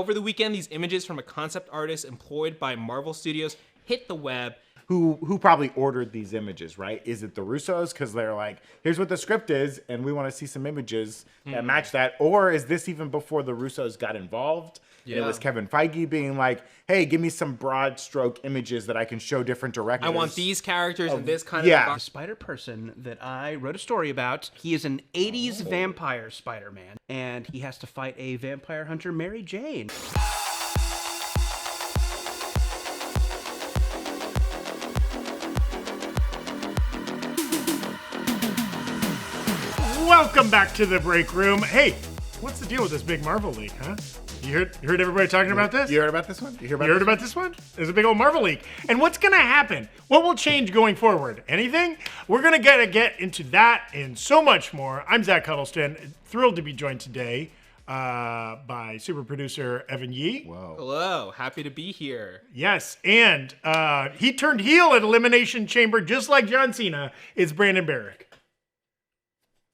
over the weekend, these images from a concept artist employed by Marvel Studios hit the web. Who probably ordered these images, right? Is it the Russos? Because they're like, here's what the script is, and we want to see some images that match that. Or is this even before the Russos got involved? Yeah. It was Kevin Feige being like, hey, give me some broad stroke images that I can show different directors. I want these characters and this kind of... The Spider-Person that I wrote a story about, he is an 80s vampire Spider-Man, and he has to fight a vampire hunter, Mary Jane. Welcome back to the break room. Hey, what's the deal with this big Marvel leak, huh? You heard everybody talking about this? You heard about this one? You heard about this one? There's a big old Marvel leak. And what's going to happen? What will change going forward? Anything? We're going to get into that and so much more. I'm Zach Huddleston. Thrilled to be joined today by super producer Evan Yee. Whoa. Hello. Happy to be here. Yes. And he turned heel at Elimination Chamber just like John Cena. It's Brandon Barrick.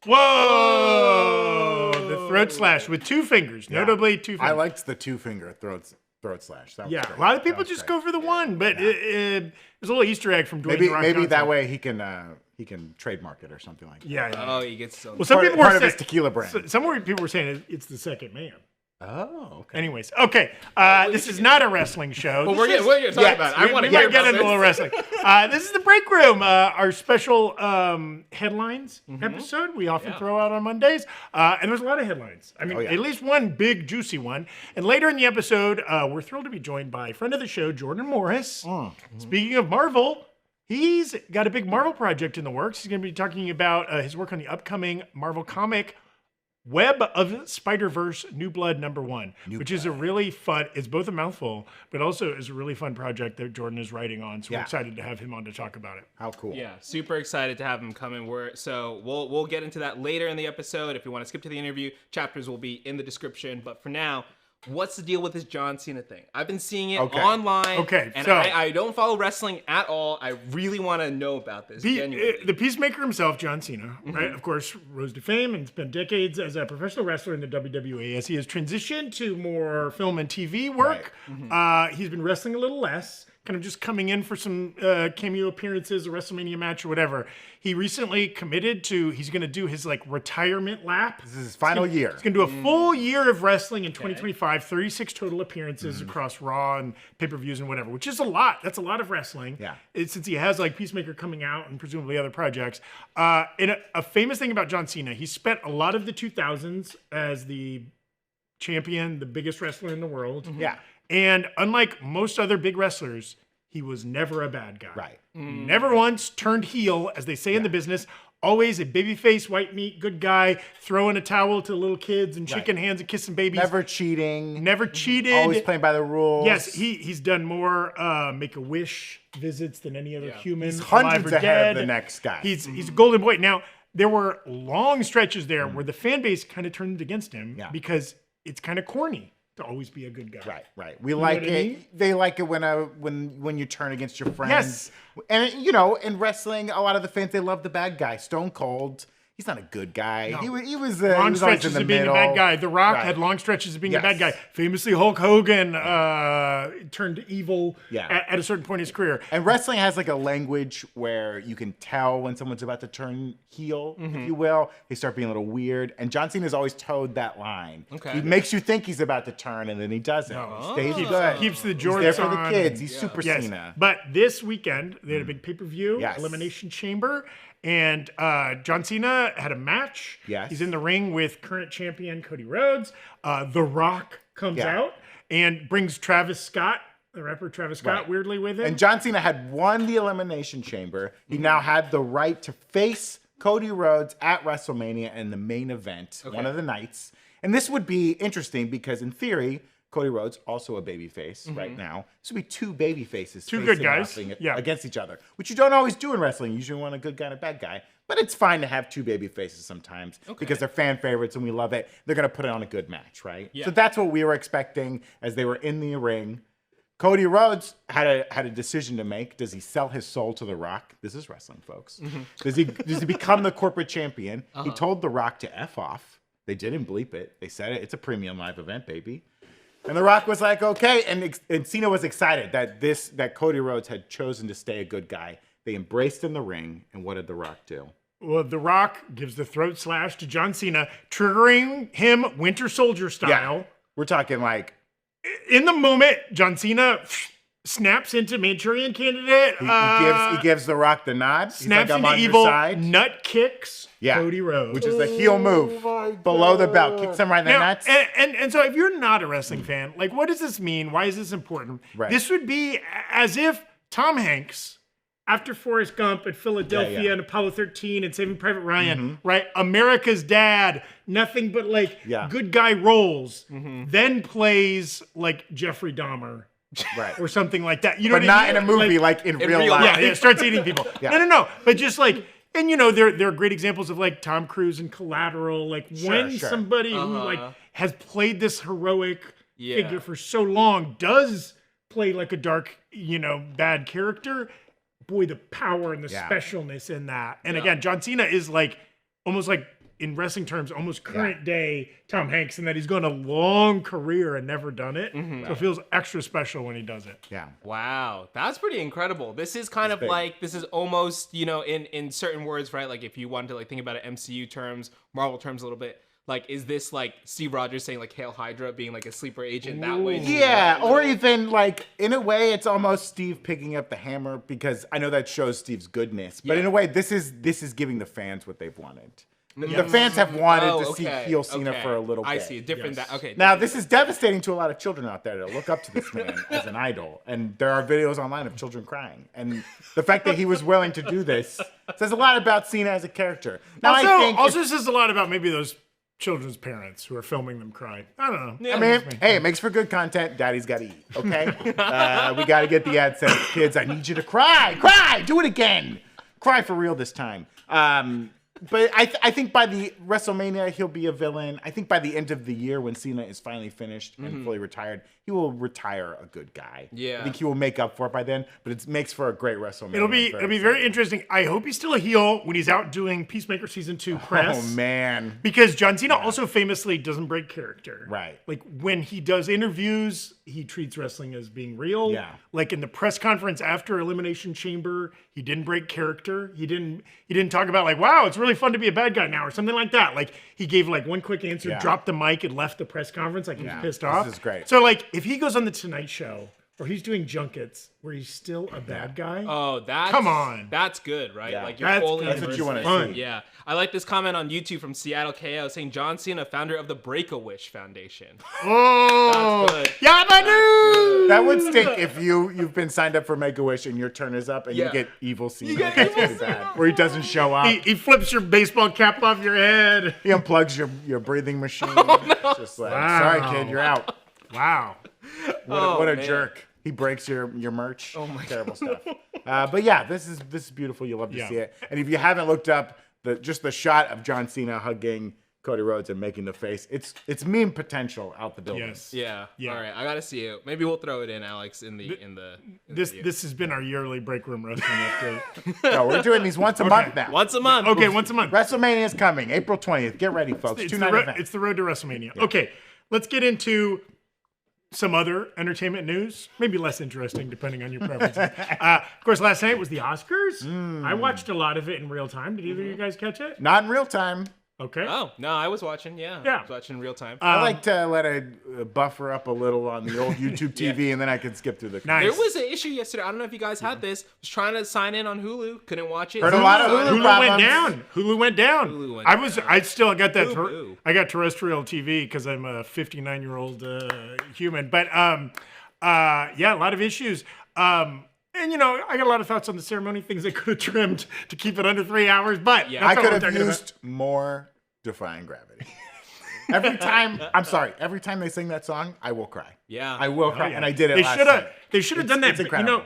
Whoa! The throat slash with 2 fingers, notably 2 fingers. I liked the 2-finger throat slash. That was great. A lot of people just go for the one, but it was a little Easter egg from Dwayne The Rock maybe Johnson. that way he can trademark it or something like that. Yeah. Oh, he gets so... Well, some people were part saying, of his tequila brand. Some people were saying it's the second man. Oh, okay. Anyways, okay. This is not a wrestling show. Well, we're going to talk about it. I want to get into a little wrestling. This is the break room, our special headlines episode we often throw out on Mondays. And there's a lot of headlines. I mean, at least one big, juicy one. And later in the episode, we're thrilled to be joined by a friend of the show, Jordan Morris. Speaking of Marvel, he's got a big Marvel project in the works. He's going to be talking about his work on the upcoming Marvel comic, Web of Spider-Verse New Blood #1, which is a really fun, it's both a mouthful, but also is a really fun project that Jordan is writing on. So we're excited to have him on to talk about it. How cool. Yeah, super excited to have him come in. We'll get into that later in the episode. If you want to skip to the interview, chapters will be in the description. But for now, what's the deal with this John Cena thing? I've been seeing it online. And so I don't follow wrestling at all. I really want to know about this. The Peacemaker himself, John Cena, right? Of course, rose to fame and spent decades as a professional wrestler in the WWE. As he has transitioned to more film and TV work, he's been wrestling a little less, kind of just coming in for some cameo appearances, a WrestleMania match or whatever. He recently committed to, he's going to do his retirement lap. This is his final year. He's going to do a full year of wrestling in 2025, 36 total appearances across Raw and pay-per-views and whatever, which is a lot. That's a lot of wrestling. Yeah. Since he has Peacemaker coming out and presumably other projects. And a famous thing about John Cena, he spent a lot of the 2000s as the champion, the biggest wrestler in the world. Yeah. And unlike most other big wrestlers, he was never a bad guy. Right. Never once turned heel, as they say in the business. Always a babyface, white meat, good guy, throwing a towel to little kids and shaking hands and kissing babies. Never cheating. Never cheated. Always playing by the rules. Yes, he's done more Make-A-Wish visits than any other human. He's hundreds ahead of the next guy. He's a golden boy. Now, there were long stretches there where the fan base kind of turned against him because it's kind of corny to always be a good guy. Right. We like it. I mean? They like it when you turn against your friends. Yes. And in wrestling, a lot of the fans, they love the bad guy. Stone Cold, he's not a good guy. No. He was long stretches in the of being middle. a bad guy. The Rock had long stretches of being a bad guy. Famously, Hulk Hogan turned evil at a certain point in his career. And wrestling has a language where you can tell when someone's about to turn heel, if you will. They start being a little weird. And John Cena's always towed that line. Okay. He makes you think he's about to turn, and then he doesn't. No. He stays good. Keeps the jorts He's there for on. the kids. He's Super Cena. But this weekend, they had a big pay-per-view, Elimination Chamber. And John Cena had a match. Yes. He's in the ring with current champion Cody Rhodes. The Rock comes out and brings Travis Scott, the rapper Travis Scott, weirdly with him. And John Cena had won the Elimination Chamber. He now had the right to face Cody Rhodes at WrestleMania in the main event, one of the nights. And this would be interesting because in theory, Cody Rhodes, also a babyface right now. This would be 2 baby faces. 2 good guys. Against each other, which you don't always do in wrestling. You usually want a good guy and a bad guy. But it's fine to have 2 baby faces sometimes because they're fan favorites and we love it. They're going to put it on a good match, right? Yeah. So that's what we were expecting as they were in the ring. Cody Rhodes had a decision to make. Does he sell his soul to The Rock? This is wrestling, folks. Does he become the corporate champion? He told The Rock to F off. They didn't bleep it. They said it. It's a premium live event, baby. And The Rock was like, okay. And Cena was excited that Cody Rhodes had chosen to stay a good guy. They embraced in the ring. And what did The Rock do? Well, The Rock gives the throat slash to John Cena, triggering him Winter Soldier style. Yeah. We're talking like... In the moment, John Cena snaps into Manchurian Candidate. He gives The Rock the nod. Snaps into evil, nut kicks Cody Rhodes. Which is a heel move below the belt. Kicks him right in the nuts. And so if you're not a wrestling fan, like, what does this mean? Why is this important? Right. This would be as if Tom Hanks, after Forrest Gump at Philadelphia and Apollo 13 and Saving Private Ryan, right? America's Dad, nothing but like good guy roles, then plays like Jeffrey Dahmer. Right. Or something like that. You know but what not I mean? in a movie, like in real life. Yeah, it starts eating people. No. But just like, and you know, there are great examples of like Tom Cruise in Collateral. Like when somebody who like has played this heroic figure for so long does play like a dark, you know, bad character, boy, the power and the specialness in that. And again, John Cena is like almost like, in wrestling terms, almost current day Tom Hanks, in that he's gone a long career and never done it. So it feels extra special when he does it. Yeah. Wow. That's pretty incredible. This is kind of like, this is almost, you know, in certain words, right? Like if you wanted to like think about it MCU terms, Marvel terms a little bit, like, is this like Steve Rogers saying like Hail Hydra being like a sleeper agent that way? Yeah, or even like, in a way, it's almost Steve picking up the hammer, because I know that shows Steve's goodness, but in a way, this is giving the fans what they've wanted. The fans have wanted to see heel Cena for a little bit. I see. Different. Okay. Now, this is devastating to a lot of children out there that look up to this man as an idol. And there are videos online of children crying. And the fact that he was willing to do this says a lot about Cena as a character. Now, also says a lot about maybe those children's parents who are filming them cry. I don't know. Yeah. I mean, hey, it makes for good content. Daddy's got to eat, okay? We got to get the AdSense. Kids, I need you to cry. Cry! Do it again. Cry for real this time. But I think by the WrestleMania, he'll be a villain. I think by the end of the year, when Cena is finally finished and fully retired, he will retire a good guy. Yeah. I think he will make up for it by then, but it makes for a great WrestleMania. It'll be very interesting. I hope he's still a heel when he's out doing Peacemaker Season 2 press. Oh, man. Because John Cena also famously doesn't break character. Right. Like, when he does interviews, he treats wrestling as being real. Yeah. Like, in the press conference after Elimination Chamber, he didn't break character. He didn't talk about, like, wow, it's really fun to be a bad guy now, or something like that. Like, he gave, like, one quick answer, dropped the mic, and left the press conference like he was pissed off. This is great. So, like, if he goes on The Tonight Show, or he's doing junkets where he's still a bad guy. Oh, come on. That's good, right? Yeah. Like, you're fully that's what you want to see. Yeah. I like this comment on YouTube from Seattle KO saying John Cena, founder of the Break-A-Wish Foundation. Oh, that's good. Yabba-doo! That would stink if you've been signed up for Make-A-Wish and your turn is up and you get evil Cena. Where he doesn't show up. He flips your baseball cap off your head. He unplugs your breathing machine. Oh, no. Just like, sorry, kid, you're out. Wow. What a jerk. He breaks your merch. Oh my terrible stuff. But yeah, this is beautiful. You'll love to see it. And if you haven't looked up just the shot of John Cena hugging Cody Rhodes and making the face, it's meme potential out the building. Yes. Yeah. All right. I gotta see it. Maybe we'll throw it in, Alex, in the This has been our yearly Breakroom Wrestling update. No, we're doing these once a month now. Once a month. Okay, once a month. WrestleMania is coming, April 20th. Get ready, folks. It's the road to WrestleMania. Yeah. Okay, let's get into some other entertainment news, maybe less interesting depending on your preferences. Of course, last night was the Oscars. I watched a lot of it in real time. Did either of you guys catch it? Not in real time. Okay. Oh, no, I was watching. Yeah. I was watching in real time. I like to let it buffer up a little on the old YouTube TV, and then I can skip through the. Nice. There was an issue yesterday. I don't know if you guys had this. Was trying to sign in on Hulu. Couldn't watch it. Heard a lot of Hulu problems. Hulu went down. I still got that. I got terrestrial TV because I'm a 59-year-old human. But a lot of issues. And, you know, I got a lot of thoughts on the ceremony, things they could have trimmed to keep it under 3 hours. But I could have used more Defying Gravity. Every time they sing that song, I will cry. Yeah. I will cry. And I did it last time. They should have done that.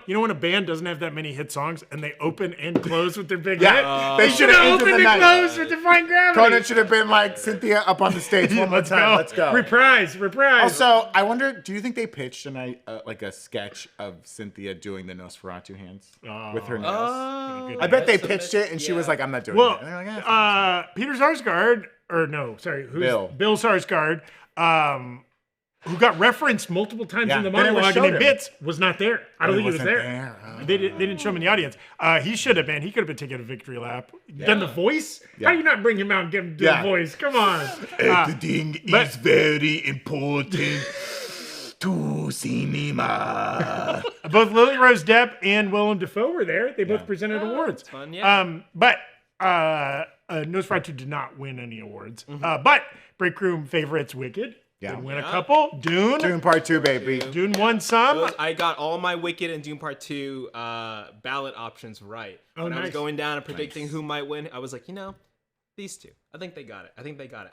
You know when a band doesn't have that many hit songs and they open and close with their big hit? They should have opened and closed with Defying Gravity. Conan should have been like, Cynthia up on the stage one more time. Let's go. Reprise. Also, I wonder, do you think they pitched tonight like a sketch of Cynthia doing the Nosferatu hands with her nails? I bet they pitched it and she was like, I'm not doing it. And they're like, Peter Sarsgaard, or no, sorry, Bill Sarsgaard, who got referenced multiple times in the they never monologue and in showed him. bits, was not there. I don't think he was wasn't there. there. They didn't show him in the audience. He should have been. He could have been taking a victory lap. Done the voice? How do you not bring him out and give him the voice? Come on. Editing is very important to cinema. Both Lily Rose Depp and Willem Dafoe were there. They both presented awards. That's fun, yeah. But Nosferatu did not win any awards. But Breakroom favorites Wicked. Did win a couple. Dune Part 2, baby. Dune won some. I got all my Wicked and Dune Part 2 ballot options right. When I was going down and predicting who might win, I was like, these two. I think they got it.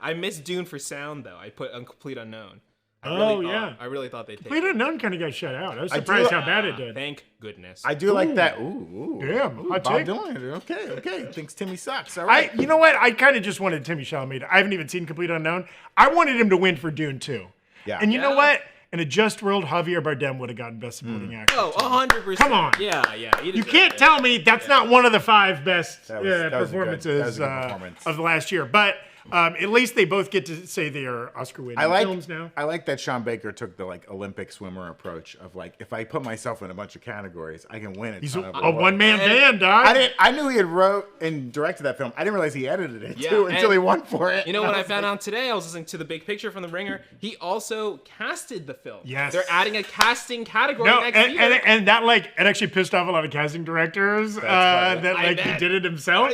I missed Dune for sound, though. I put Complete Unknown. I really thought they'd take Complete Unknown kind of got shut out. I was surprised how bad it did. Thank goodness. I do like that. Ooh. Damn. Bob Dylan. Okay. Thinks Timmy sucks. All right. You know what? I kind of just wanted Timmy Chalamet. I haven't even seen Complete Unknown. I wanted him to win for Dune 2. Yeah. And you know what? In a just world, Javier Bardem would have gotten Best Supporting Actor. Oh, 100%. Come on. Yeah. You can't tell me that's not one of the 5 best performances performance. of the last year. But at least they both get to say they are Oscar-winning films now. I like that Sean Baker took the Olympic swimmer approach of if I put myself in a bunch of categories, I can win. He's a one-man band, dog. I knew he had wrote and directed that film. I didn't realize he edited it too until he won for it. You know what I found out today? I was listening to The Big Picture from The Ringer. He also casted the film. Yes. They're adding a casting category next year. And that it actually pissed off a lot of casting directors that he did it himself.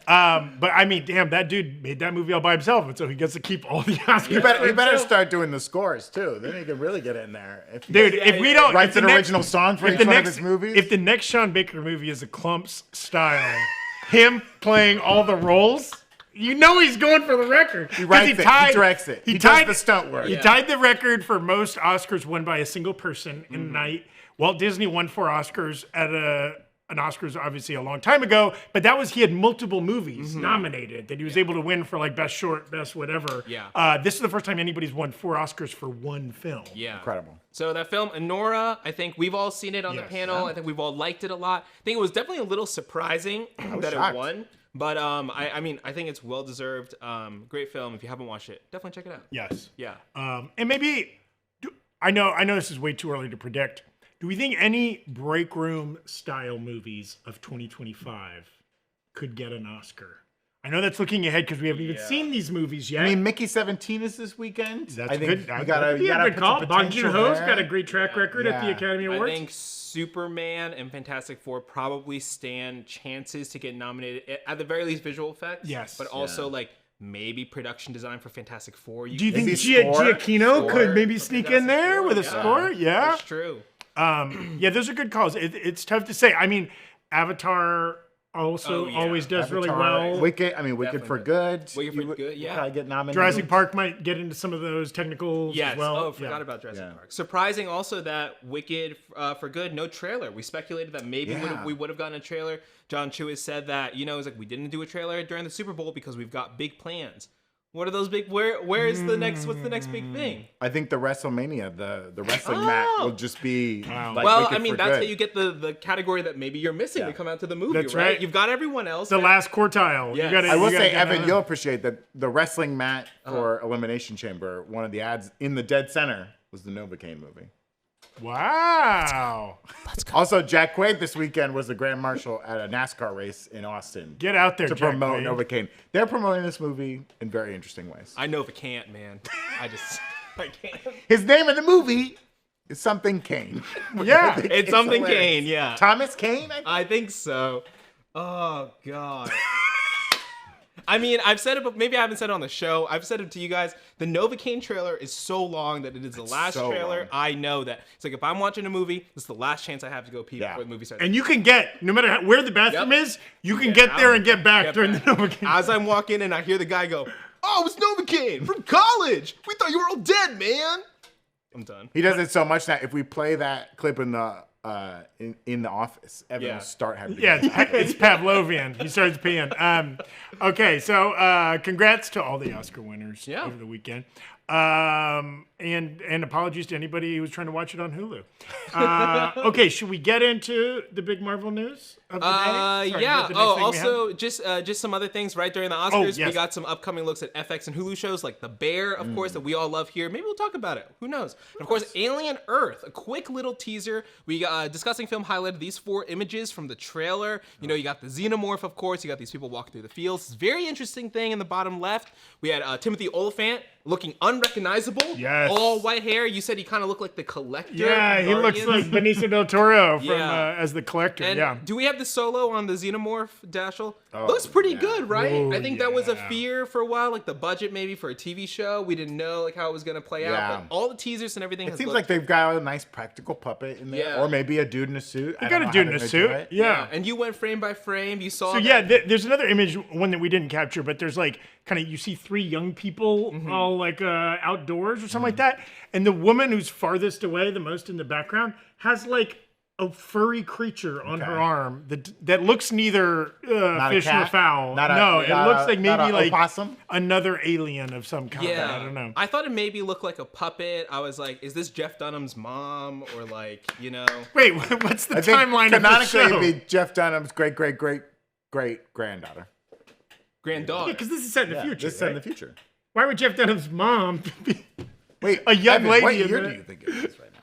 But I mean, damn, that dude made that movie all by himself, and so he gets to keep all the Oscars. You better start doing the scores too. Then he can really get in there. If we don't write an original song for each one of his movies. If the next Sean Baker movie is a Clumps style, him playing all the roles, he's going for the record. He writes it. He directs it. He does the stunt work. He tied the record for most Oscars won by a single person in a night. Walt Disney won 4 Oscars at an Oscars obviously a long time ago, but he had multiple movies nominated that he was able to win for best short, best whatever. Yeah. This is the first time anybody's won 4 Oscars for one film. Yeah. Incredible. So that film, Anora, I think we've all seen it on the panel. I think we've all liked it a lot. I think it was definitely a little surprising that shocked. it won. But I mean, I think it's well deserved. Great film. If you haven't watched it, definitely check it out. Yes. Yeah. And maybe I know this is way too early to predict. Do we think any Breakroom style movies of 2025 could get an Oscar? I know that's looking ahead because we haven't even seen these movies yet. I mean, Mickey 17 is this weekend. That's I think good. You gotta good call. put Bong some Joon-ho's potential got a there. great track record at the Academy Awards. I think Superman and Fantastic Four probably stand chances to get nominated, at the very least visual effects. Yes. But also maybe production design for Fantastic Four. Do you think Giacchino could maybe sneak in there with a score? Yeah. That's true. Those are good calls. It's tough to say. I mean, Avatar also always does really well. Wicked for Good. Wicked for Good, yeah. Probably get nominated. Jurassic Park might get into some of those technicals as well. Oh, forgot about Jurassic Park. Surprising also that Wicked for Good, no trailer. We speculated that maybe we would have gotten a trailer. John Chu has said that, it's like we didn't do a trailer during the Super Bowl because we've got big plans. What are those big? What's the next big thing? I think the WrestleMania, the wrestling match will just be. Well, I mean, that's how you get the category that maybe you're missing to come out to the movie, That's right. You've got everyone else. The last quartile. Yes. I will say, Evan, you'll appreciate that the wrestling mat for Elimination Chamber, one of the ads in the dead center was the Novocaine movie. Wow. Let's go. Also, Jack Quaid this weekend was the Grand Marshal at a NASCAR race in Austin. Get out there, to Jack promote Quaid. Novocaine. They're promoting this movie in very interesting ways. I know if it can't, man. I can't. His name in the movie is something Kane. Yeah. It's something Kane, yeah. Thomas Kane? I think so. Oh, God. I mean, I've said it, but maybe I haven't said it on the show. I've said it to you guys. The Novocaine trailer is so long that it is the last trailer. Long. I know that. It's like if I'm watching a movie, this is the last chance I have to go pee before the movie starts. And you can get, no matter where the bathroom is, you can get there and get back during the Novocaine. As I'm walking in, I hear the guy go, "Oh, it's Novocaine from college. We thought you were all dead, man." I'm done. He does it so much that if we play that clip in the office, Evan will start having to it's Pavlovian. He starts peeing. Okay, so congrats to all the Oscar winners over the weekend. And apologies to anybody who was trying to watch it on Hulu. Okay, should we get into the big Marvel news of the day? Sorry, yeah. the next thing we Also, just some other things. Right during the Oscars, yes. we got some upcoming looks at FX and Hulu shows like The Bear, of course, that we all love here. Maybe we'll talk about it. Who knows? And of course, Alien Earth. A quick little teaser. We got Discussing Film highlighted these 4 images from the trailer. You know, you got the xenomorph, of course. You got these people walking through the fields. It's a very interesting thing in the bottom left. We had Timothy Olyphant looking unrecognizable. Yes. All white hair. You said he kind of looked like the Collector. Yeah, he looks like Benicio del Toro from as the Collector. And do we have the solo on the xenomorph, Dashiell? Looks pretty good, right? Oh, I think that was a fear for a while, like the budget maybe for a TV show. We didn't know like how it was gonna play out, but all the teasers and everything. It seems like they've got a nice practical puppet in there, or maybe a dude in a suit. They got a dude in a suit. Yeah. And you went frame by frame. You saw. So there's another image, one that we didn't capture, but there's like kind of you see 3 young people all like outdoors or something like that, and the woman who's farthest away, the most in the background, has like a furry creature on her arm that looks neither fish nor fowl. It looks like maybe like opossum? Another alien of some kind. Yeah, I don't know. I thought it maybe looked like a puppet. I was like, is this Jeff Dunham's mom or like, you know? Wait, what's the timeline of the canonically, show? it'd be Jeff Dunham's great granddaughter. Granddaughter. Yeah, because this is set in the future. This is set in the future. Why would Jeff Dunham's mom be Wait, a young Evan, lady? What year do you think it is right now?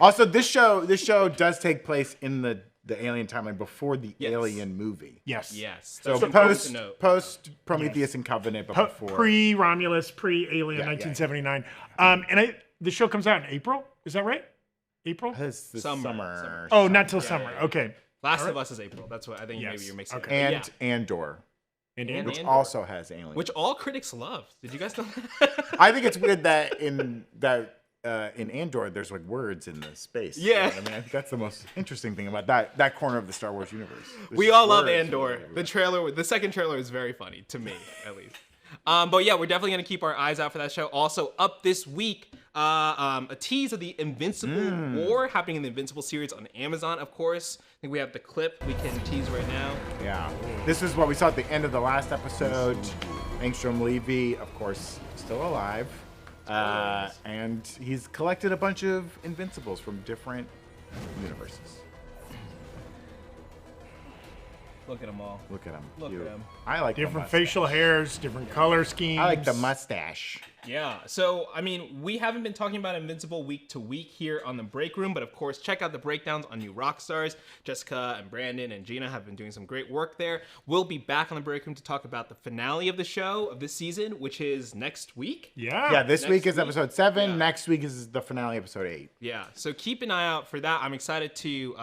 Also, this show does take place in the Alien timeline before the Alien movie. Yes. So post Prometheus and Covenant, but before pre-Romulus, pre-Alien, 1979. And the show comes out in April. Is that right? April? It's the summer. Oh, not till summer. Okay. Last of Us is April. That's what I think. Maybe you're mixing. Okay. And Andor. Which also has aliens. Which all critics love. Did you guys know that? I think it's weird that in Andor there's like words in the space. Yeah. You know I mean, I think that's the most interesting thing about that corner of the Star Wars universe. We all love Andor. The second trailer is very funny to me, at least. But yeah, we're definitely gonna keep our eyes out for that show. Also, up this week, a tease of the Invincible War happening in the Invincible series on Amazon, of course. I think we have the clip we can tease right now. Yeah. This is what we saw at the end of the last episode. Angstrom Levy, of course, still alive. And he's collected a bunch of Invincibles from different universes. Look at them all. Look at him. Look at him. I like different facial hairs, different color schemes. I like the mustache. Yeah, so, I mean, we haven't been talking about Invincible week to week here on the Break Room, but of course, check out the breakdowns on New Rock Stars. Jessica and Brandon and Gina have been doing some great work there. We'll be back on the Break Room to talk about the finale of the show, of this season, which is next week. Yeah, this week is episode 7. Yeah. Next week is the finale, episode 8. Yeah, so keep an eye out for that. I'm excited to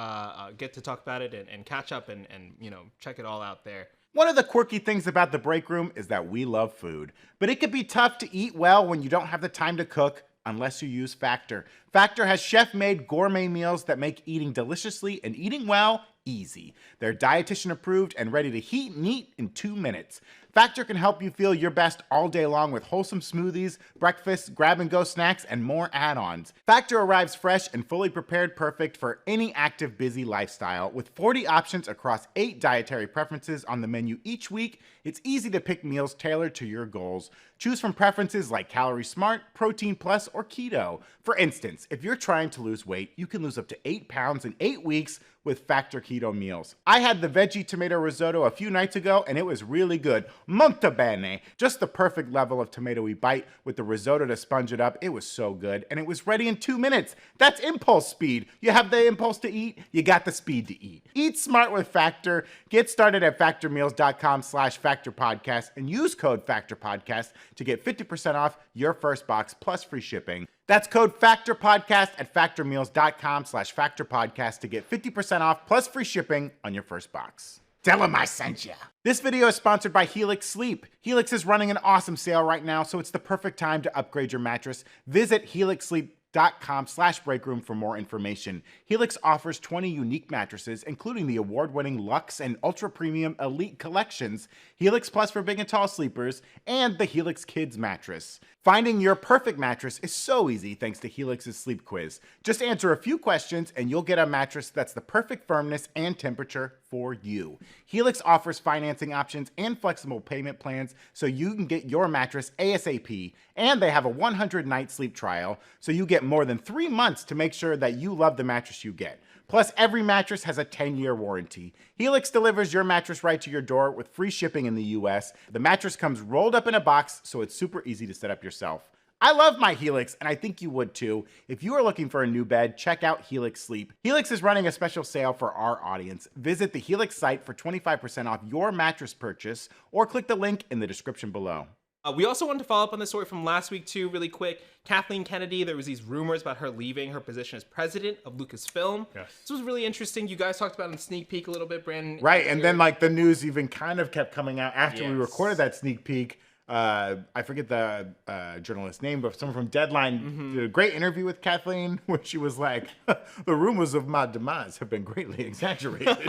get to talk about it and catch up and, you know, check it all out there. One of the quirky things about the Break Room is that we love food, but it can be tough to eat well when you don't have the time to cook unless you use Factor. Factor has chef-made gourmet meals that make eating deliciously and eating well easy. They're dietitian approved and ready to heat and eat in 2 minutes. Factor can help you feel your best all day long with wholesome smoothies, breakfasts, grab-and-go snacks, and more add-ons. Factor arrives fresh and fully prepared, perfect for any active, busy lifestyle. With 40 options across 8 dietary preferences on the menu each week, it's easy to pick meals tailored to your goals. Choose from preferences like Calorie Smart, Protein Plus, or Keto. For instance, if you're trying to lose weight, you can lose up to 8 pounds in 8 weeks with Factor Keto meals. I had the veggie tomato risotto a few nights ago, and it was really good. Molto bene. Just the perfect level of tomatoey bite with the risotto to sponge it up. It was so good, and it was ready in 2 minutes. That's impulse speed. You have the impulse to eat, you got the speed to eat. Eat smart with Factor. Get started at factormeals.com/factorpodcast and use code factorpodcast to get 50% off your first box plus free shipping. That's code FACTORPODCAST at factormeals.com/factorpodcast to get 50% off plus free shipping on your first box. Tell them I sent you. This video is sponsored by Helix Sleep. Helix is running an awesome sale right now, so it's the perfect time to upgrade your mattress. Visit helixsleep.com/breakroom for more information. Helix offers 20 unique mattresses, including the award-winning Luxe and Ultra Premium Elite collections, Helix Plus for big and tall sleepers, and the Helix Kids mattress. Finding your perfect mattress is so easy thanks to Helix's sleep quiz. Just answer a few questions and you'll get a mattress that's the perfect firmness and temperature for you. Helix offers financing options and flexible payment plans so you can get your mattress ASAP. And they have a 100-night sleep trial, so you get more than 3 months to make sure that you love the mattress you get. Plus, every mattress has a 10-year warranty. Helix delivers your mattress right to your door with free shipping in the US. The mattress comes rolled up in a box, so it's super easy to set up yourself. I love my Helix, and I think you would too. If you are looking for a new bed, check out Helix Sleep. Helix is running a special sale for our audience. Visit the Helix site for 25% off your mattress purchase, or click the link in the description below. We also wanted to follow up on the story from last week too, really quick. Kathleen Kennedy, there was these rumors about her leaving her position as president of Lucasfilm. Yes. This was really interesting. You guys talked about it in the sneak peek a little bit, Brandon. Right, and then like the news even kind of kept coming out after we recorded that sneak peek. I forget the journalist's name, but someone from Deadline did a great interview with Kathleen where she was like, the rumors of my demise have been greatly exaggerated.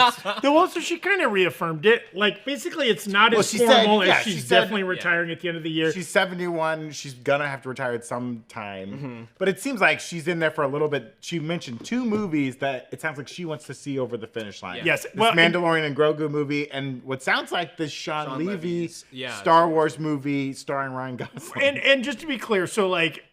Though also she kind of reaffirmed it. Like, basically it's not as formal as she's definitely retiring at the end of the year. She's 71. She's going to have to retire at some time. But it seems like she's in there for a little bit. She mentioned 2 movies that it sounds like she wants to see over the finish line. Yes. This Mandalorian and Grogu movie, and what sounds like this Sean Levy Star Wars movie starring Ryan Gosling. And just to be clear, so like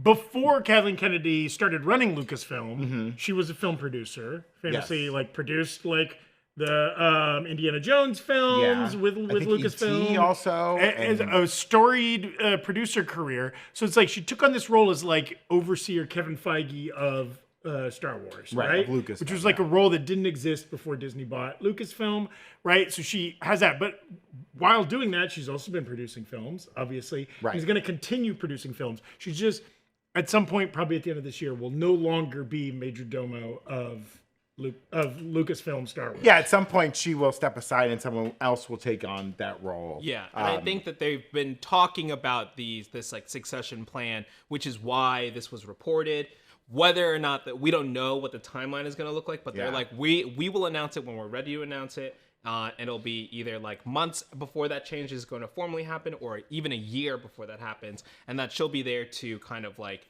before Kathleen Kennedy started running Lucasfilm, she was a film producer, famously like produced like the Indiana Jones films with Lucasfilm. E.T. also. As a storied producer career. So it's like she took on this role as like overseer Kevin Feige of Star Wars, right? Lucasfilm, which was like a role that didn't exist before Disney bought Lucasfilm, right? So she has that, but while doing that, she's also been producing films, obviously. Right. She's going to continue producing films. She's just, at some point, probably at the end of this year, will no longer be major domo of Lucasfilm Star Wars. Yeah, at some point she will step aside and someone else will take on that role. Yeah, and I think that they've been talking about this like succession plan, which is why this was reported. Whether or not that we don't know what the timeline is going to look like, but they're like, we will announce it when we're ready to announce it. And it'll be either like months before that change is going to formally happen or even a year before that happens. And that she'll be there to kind of like,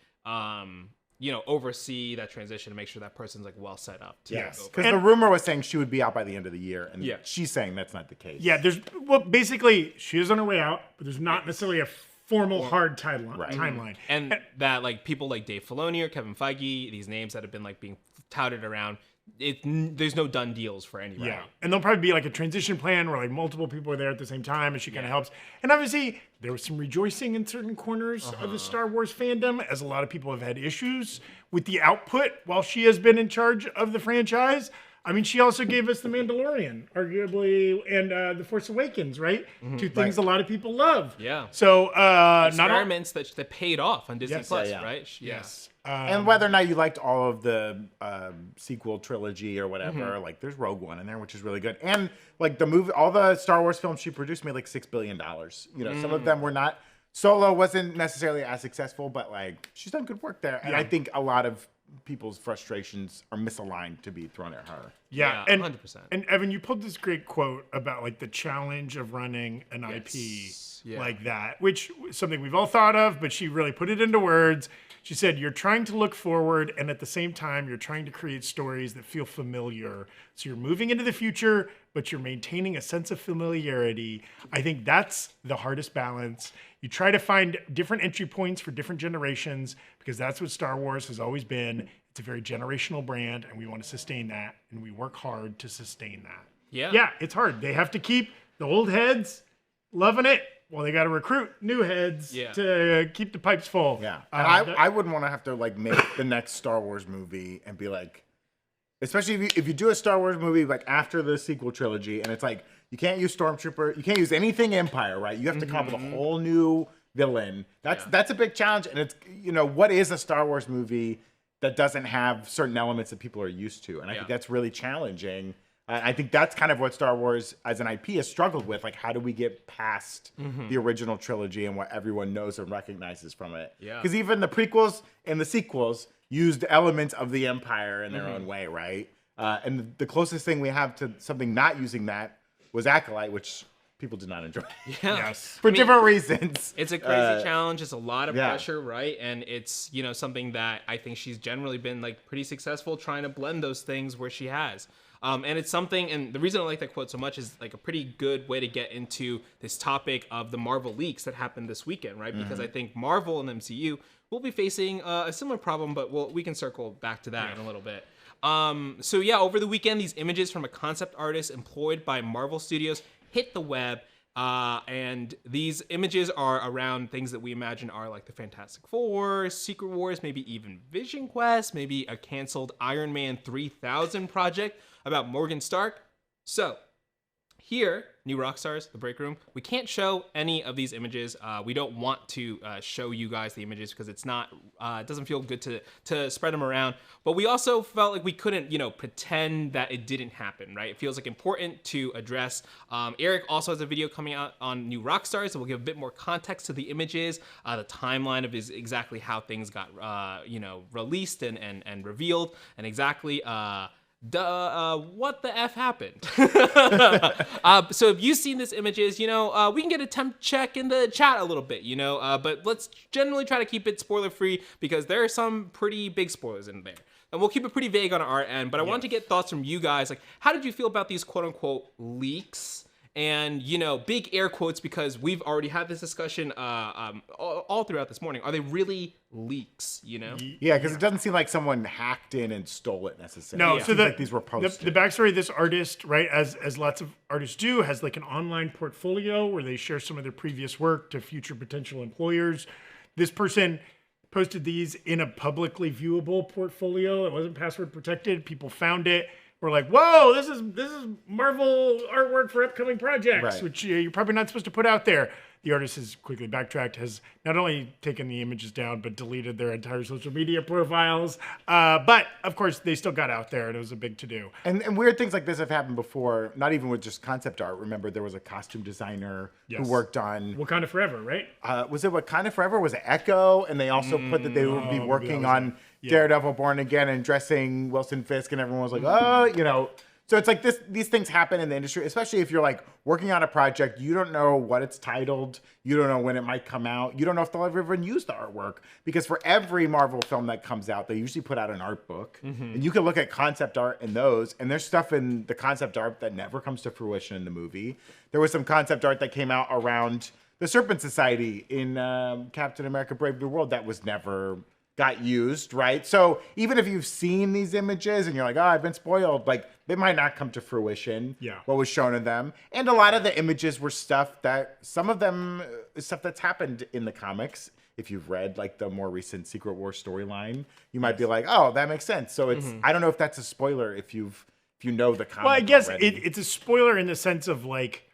oversee that transition and make sure that person's like well set up. Yes, because the rumor was saying she would be out by the end of the year. And she's saying that's not the case. Yeah, basically she is on her way out, but there's not necessarily a formal hard timeline. And that like people like Dave Filoni or Kevin Feige, these names that have been like being touted around, there's no done deals for anybody. Yeah, and there'll probably be like a transition plan where like multiple people are there at the same time, and she kind of helps. And obviously, there was some rejoicing in certain corners of the Star Wars fandom, as a lot of people have had issues with the output while she has been in charge of the franchise. I mean, she also gave us The Mandalorian, arguably, and The Force Awakens, right? 2 things a lot of people love. Yeah. So, experiments that paid off on Disney Plus, right? Yes. And whether or not you liked all of the sequel trilogy or whatever, like there's Rogue One in there, which is really good. And like the movie, all the Star Wars films she produced made like $6 billion. You know, some of them were not. Solo wasn't necessarily as successful, but like she's done good work there. And I think a lot of people's frustrations are misaligned to be thrown at her. Yeah, and 100%. And Evan, you pulled this great quote about like the challenge of running an IP like that, which is something we've all thought of, but she really put it into words. She said, you're trying to look forward, and at the same time, you're trying to create stories that feel familiar. So you're moving into the future, but you're maintaining a sense of familiarity. I think that's the hardest balance. You try to find different entry points for different generations, because that's what Star Wars has always been. It's a very generational brand, and we want to sustain that, and we work hard to sustain that. Yeah, it's hard. They have to keep the old heads loving it. Well, they got to recruit new heads to keep the pipes full. Yeah, and I wouldn't want to have to like make the next Star Wars movie and be like, especially if you do a Star Wars movie like after the sequel trilogy, and it's like you can't use Stormtrooper, you can't use anything Empire, right? You have to come up with a whole new villain. That's a big challenge, and it's what is a Star Wars movie that doesn't have certain elements that people are used to, and I think that's really challenging. I think that's kind of what Star Wars as an IP has struggled with. Like, how do we get past the original trilogy and what everyone knows and recognizes from it? Yeah. Because even the prequels and the sequels used elements of the Empire in their own way, right? And the closest thing we have to something not using that was Acolyte, which people did not enjoy. For different reasons. It's a crazy challenge. It's a lot of pressure, right? And it's, something that I think she's generally been like pretty successful trying to blend those things where she has. And it's something, and the reason I like that quote so much is like a pretty good way to get into this topic of the Marvel leaks that happened this weekend, right? Because I think Marvel and the MCU will be facing a similar problem, but we can circle back to that in a little bit. So yeah, over the weekend, these images from a concept artist employed by Marvel Studios hit the web. And these images are around things that we imagine are like the Fantastic Four, Secret Wars, maybe even Vision Quest, maybe a canceled Ironman 3000 project about Morgan Stark. So here, New Rockstars, the Breakroom, we can't show any of these images. We don't want to show you guys the images because it's not, it doesn't feel good to spread them around. But we also felt like we couldn't, pretend that it didn't happen, right? It feels like important to address. Eric also has a video coming out on New Rockstars, so we'll give a bit more context to the images, the timeline of exactly how things got, released and revealed, and exactly, what the F happened? So if you've seen these images, we can get a temp check in the chat a little bit, but let's generally try to keep it spoiler free because there are some pretty big spoilers in there. And we'll keep it pretty vague on our end, but I wanted to get thoughts from you guys. Like, how did you feel about these quote unquote leaks? And, big air quotes because we've already had this discussion all throughout this morning. Are they really leaks, Yeah, because it doesn't seem like someone hacked in and stole it necessarily. No, It so seems like these were posted. The backstory of this artist, right, as lots of artists do, has like an online portfolio where they share some of their previous work to future potential employers. This person posted these in a publicly viewable portfolio. It wasn't password protected. People found it. We're like, whoa, this is Marvel artwork for upcoming projects, which you're probably not supposed to put out there. The artist has quickly backtracked, has not only taken the images down, but deleted their entire social media profiles. But, of course, they still got out there, and it was a big to-do. And weird things like this have happened before, not even with just concept art. Remember, there was a costume designer who worked on... Wakanda Forever, right? Was it Wakanda Forever? Was it Echo? And they also put that they would be working on Daredevil Born Again and dressing Wilson Fisk, and everyone was like, oh, So it's like these things happen in the industry, especially if you're like working on a project, you don't know what it's titled, you don't know when it might come out, you don't know if they'll ever even use the artwork, because for every Marvel film that comes out, they usually put out an art book, and you can look at concept art in those, and there's stuff in the concept art that never comes to fruition in the movie. There was some concept art that came out around the Serpent Society in Captain America: Brave New World that was never got used, right? So even if you've seen these images and you're like, oh, I've been spoiled, like they might not come to fruition, what was shown of them. And a lot of the images were stuff that, some of them is stuff that's happened in the comics. If you've read like the more recent Secret Wars storyline, you might be like, oh, that makes sense. So it's, I don't know if that's a spoiler if you know the comic. Well, I guess it's a spoiler in the sense of like,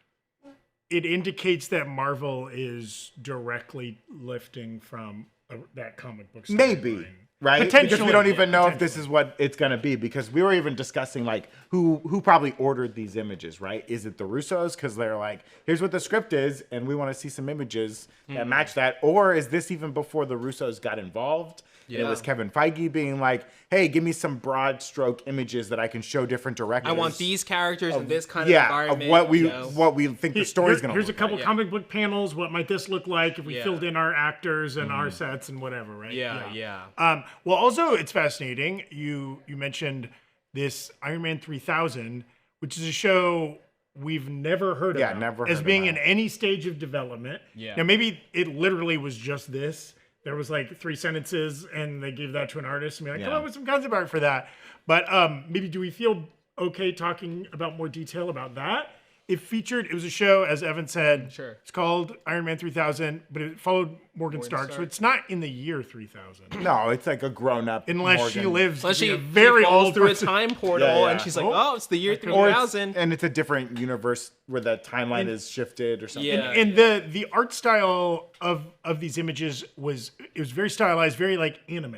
it indicates that Marvel is directly lifting from that comic book story maybe line. Right, because we don't even know if this is what it's going to be, because we were even discussing like who probably ordered these images, right? Is it the Russos because they're like, here's what the script is and we want to see some images that match that, or is this even before the Russos got involved? It was Kevin Feige being like, hey, give me some broad stroke images that I can show different directors. I want these characters in this kind of environment. Of what we think the story's going to look like. Here's a couple comic book panels. What might this look like if we filled in our actors and our sets and whatever, right? Well, also, it's fascinating. You mentioned this Ironman 3000, which is a show we've never heard of as being in any stage of development. Now, maybe it literally was just this. There was like 3 sentences and they gave that to an artist and be like, come up with some concept art for that. But maybe do we feel okay talking about more detail about that? It was a show, as Evan said, it's called Ironman 3000, but it followed Morgan Stark. So it's not in the year 3000. No, it's like a grown-up Unless she lives she very old through a time portal and she's like, oh, it's the year 3000. And it's a different universe where the timeline is shifted or something. And the art style of these images was very stylized, very like anime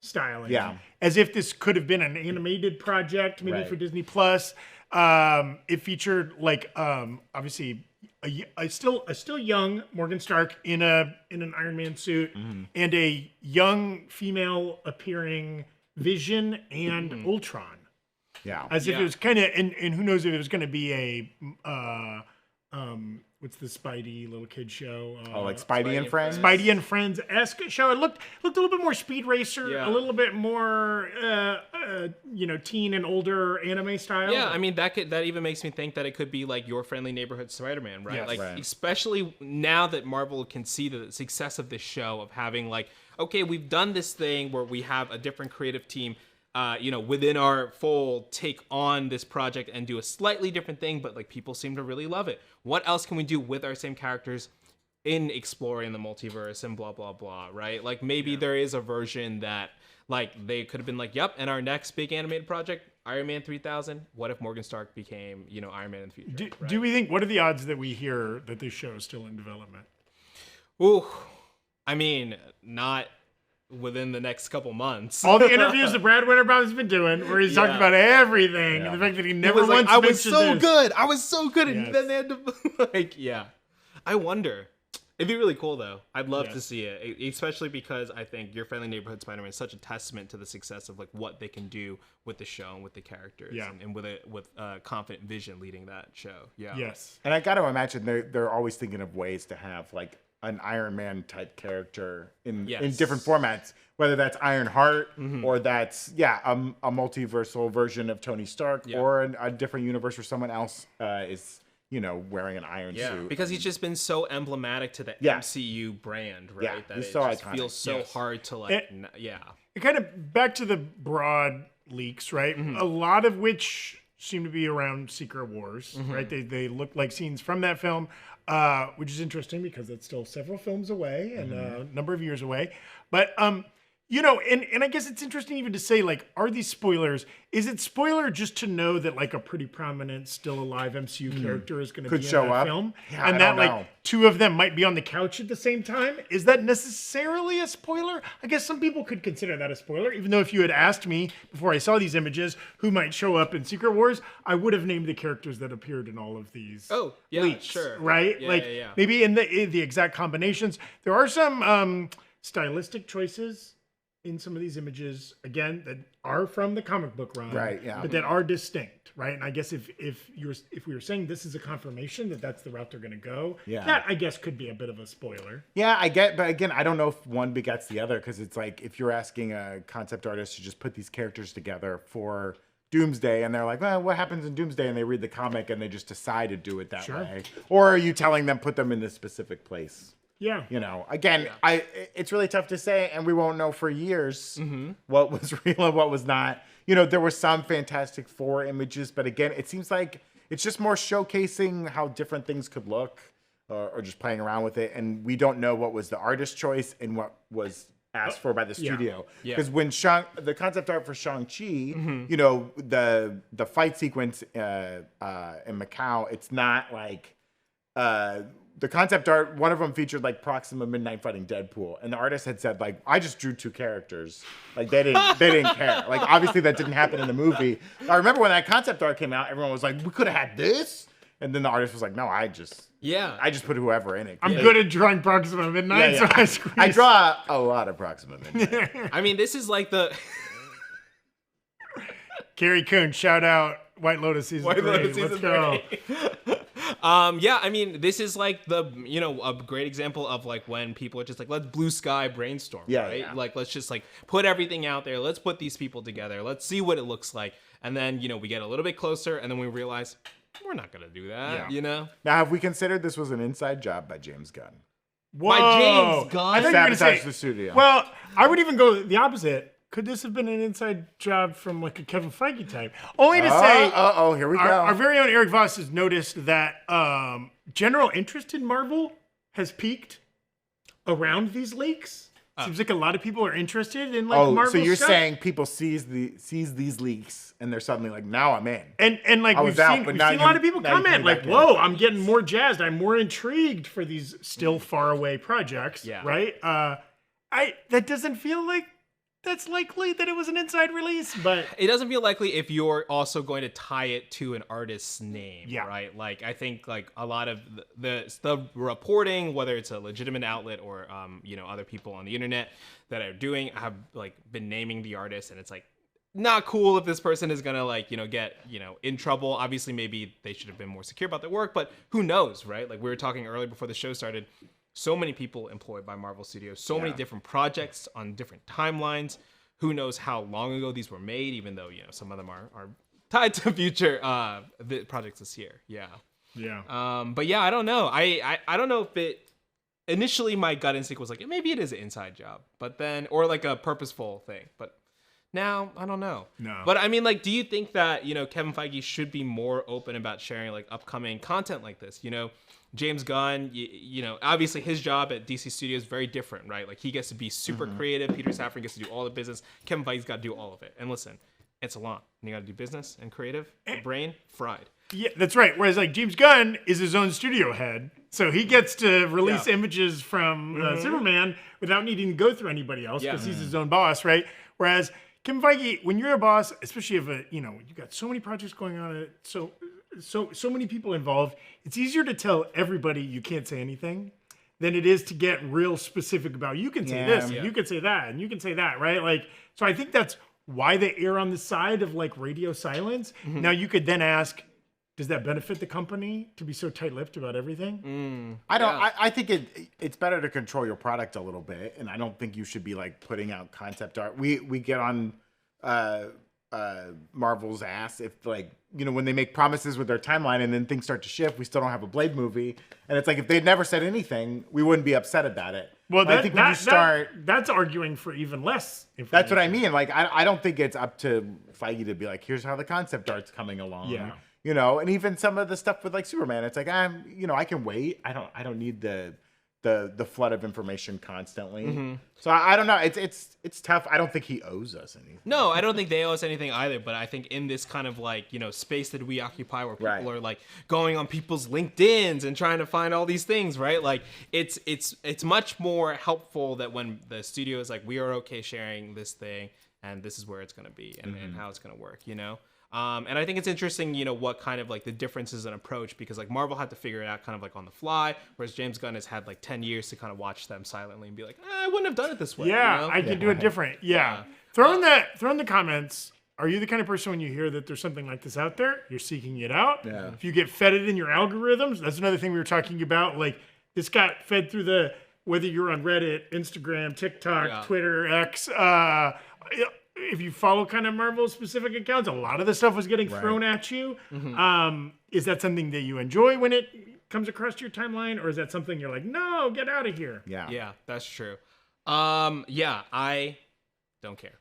styling. As if this could have been an animated project, maybe for Disney Plus. It featured like obviously a still young Morgan Stark in an Iron Man suit and a young female appearing Vision and Ultron. As if it was kind of and who knows if it was going to be what's the Spidey little kid show? Like Spidey and Friends? Spidey and Friends-esque show. It looked a little bit more Speed Racer, a little bit more, teen and older anime style. Yeah, I mean, that even makes me think that it could be like Your Friendly Neighborhood Spider-Man, right? Yes. Especially now that Marvel can see the success of this show of having like, okay, we've done this thing where we have a different creative team within our fold take on this project and do a slightly different thing, but like people seem to really love it. What else can we do with our same characters in exploring the multiverse and blah, blah, blah, right? Like maybe there is a version that like they could have been like, yep, and our next big animated project, Iron Man 3000, what if Morgan Stark became, Iron Man in the future? Do we think, what are the odds that we hear that this show is still in development? Ooh, I mean, not within the next couple months. All the interviews that Brad Winterbottom has been doing, where he's talking about everything, and the fact that he never once mentioned I was so good, Yes. and then they had to I wonder. It'd be really cool though. I'd love to see it, especially because I think Your Friendly Neighborhood Spider-Man is such a testament to the success of like what they can do with the show and with the characters, and with confident vision leading that show. Yeah. Yes. And I got to imagine they're always thinking of ways to have like an Iron Man type character in different formats, whether that's Ironheart or that's a multiversal version of Tony Stark or a different universe where someone else is wearing an iron suit. Because he's just been so emblematic to the MCU brand, right? Yeah, that he's it so just iconic. feels so hard to like It kind of back to the broad leaks, right? A lot of which seem to be around Secret Wars, right? They look like scenes from that film, which is interesting because it's still several films away and a number of years away. But and I guess it's interesting even to say, like, are these spoilers? Is it spoiler just to know that like a pretty prominent, still alive MCU character is going to be in that film, and that like two of them might be on the couch at the same time? Is that necessarily a spoiler? I guess some people could consider that a spoiler, even though if you had asked me before I saw these images who might show up in Secret Wars, I would have named the characters that appeared in all of these. Oh, yeah, leaks, sure, right? Maybe in the exact combinations. There are some stylistic choices in some of these images, again, that are from the comic book run, right? Yeah, but that are distinct, right? And I guess if we were saying this is a confirmation that that's the route they're going to go, that I guess could be a bit of a spoiler. Yeah, I get, but again, I don't know if one begets the other, because it's like if you're asking a concept artist to just put these characters together for Doomsday, and they're like, well, what happens in Doomsday? And they read the comic and they just decide to do it that way, or are you telling them put them in this specific place? Yeah. Again, it's really tough to say, and we won't know for years what was real and what was not. There were some Fantastic Four images, but again, it seems like it's just more showcasing how different things could look, or just playing around with it. And we don't know what was the artist's choice and what was asked for by the studio. Because when the concept art for Shang-Chi, the fight sequence in Macau, it's not like... the concept art, one of them featured like Proxima Midnight fighting Deadpool, and the artist had said like, I just drew two characters. Like they didn't care. Like obviously that didn't happen in the movie. I remember when that concept art came out, everyone was like, we could have had this, and then the artist was like, no, I just put whoever in it. I'm good at drawing Proxima Midnight, so I draw a lot of Proxima Midnight. I mean, this is like the Carrie Coon, shout out White Lotus season 3. Let's go. I mean, this is like the, a great example of like when people are just like, let's blue sky brainstorm, right? Yeah. Like, let's just like put everything out there. Let's put these people together. Let's see what it looks like. And then, we get a little bit closer and then we realize we're not going to do that, Now, have we considered this was an inside job by James Gunn? Whoa. By James Gunn? I thought you were Sabotage the studio. Well, I would even go the opposite. Could this have been an inside job from like a Kevin Feige type? Only to say, here we go. Our very own Eric Voss has noticed that general interest in Marvel has peaked around these leaks. Seems like a lot of people are interested in like Marvel. So you're stuff. saying people sees these leaks and they're suddenly like, now I'm in. And like we've seen a lot of people comment like, whoa, I'm getting more jazzed. I'm more intrigued for these still far away projects. Yeah. Right. That doesn't feel like that's likely that it was an inside release, but it doesn't feel likely if you're also going to tie it to an artist's name, right? Like I think like a lot of the reporting, whether it's a legitimate outlet or other people on the internet that are doing have like been naming the artist, and it's like not cool if this person is gonna like, get, in trouble. Obviously, maybe they should have been more secure about their work, but who knows, right? Like we were talking earlier before the show started, so many people employed by Marvel Studios, so many different projects on different timelines. Who knows how long ago these were made, even though, some of them are tied to future the projects this year. Yeah. Yeah. But yeah, I don't know. I don't know if it, initially my gut instinct was like, maybe it is an inside job, but then, or like a purposeful thing, but now I don't know. No. But I mean, like, do you think that, Kevin Feige should be more open about sharing like upcoming content like this? James Gunn, obviously his job at DC Studios is very different, right? Like he gets to be super creative. Peter Safran gets to do all the business. Kevin Feige's got to do all of it. And listen, it's a lot. And you got to do business and creative. The brain fried. Yeah, that's right. Whereas like James Gunn is his own studio head, so he gets to release images from Superman without needing to go through anybody else because he's his own boss, right? Whereas Kevin Feige, when you're a boss, especially if you've got so many projects going on, so many people involved, it's easier to tell everybody you can't say anything than it is to get real specific about you can say this, and you can say that, and you can say that, right? Like, so I think that's why they err on the side of like radio silence. Now you could then ask, does that benefit the company to be so tight-lipped about everything? I think it's better to control your product a little bit, and I don't think you should be like putting out concept art. We get on Marvel's ass if like when they make promises with their timeline and then things start to shift. We still don't have a Blade movie, and it's like if they'd never said anything, we wouldn't be upset about it. Well, I think when you start, that's arguing for even less information. That's what I mean. Like I don't think it's up to Feige to be like, here's how the concept art's coming along. Yeah. And even some of the stuff with like Superman, it's like I can wait. I don't need the flood of information constantly. So I don't know. It's tough. I don't think he owes us anything. No, I don't think they owe us anything either. But I think in this kind of like space that we occupy, where people are like going on people's LinkedIn's and trying to find all these things, right? Like it's much more helpful that when the studio is like, we are okay sharing this thing, and this is where it's gonna be, and how it's gonna work. And I think it's interesting, what kind of like the differences in approach, because like Marvel had to figure it out kind of like on the fly, whereas James Gunn has had like 10 years to kind of watch them silently and be like, I wouldn't have done it this way. Yeah, I could do it different. Yeah. Throw in the comments. Are you the kind of person when you hear that there's something like this out there, you're seeking it out? Yeah. If you get fed it in your algorithms, that's another thing we were talking about. Like this got fed through whether you're on Reddit, Instagram, TikTok, Twitter, X, if you follow kind of Marvel-specific accounts, a lot of the stuff was getting thrown at you. Is that something that you enjoy when it comes across your timeline, or is that something you're like, no, get out of here? Yeah, that's true. I don't care.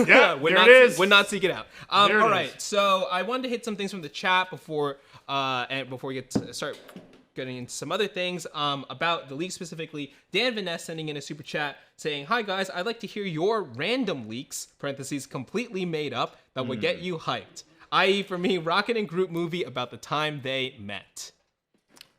Yeah, would not seek it out. All There it right, is. so I wanted to hit some things from the chat before we start getting into some other things about the leak specifically. Dan Vaness sending in a super chat saying, hi guys, I'd like to hear your random leaks, parentheses, completely made up, that would get you hyped. I.e. for me, Rocket and Groot movie about the time they met.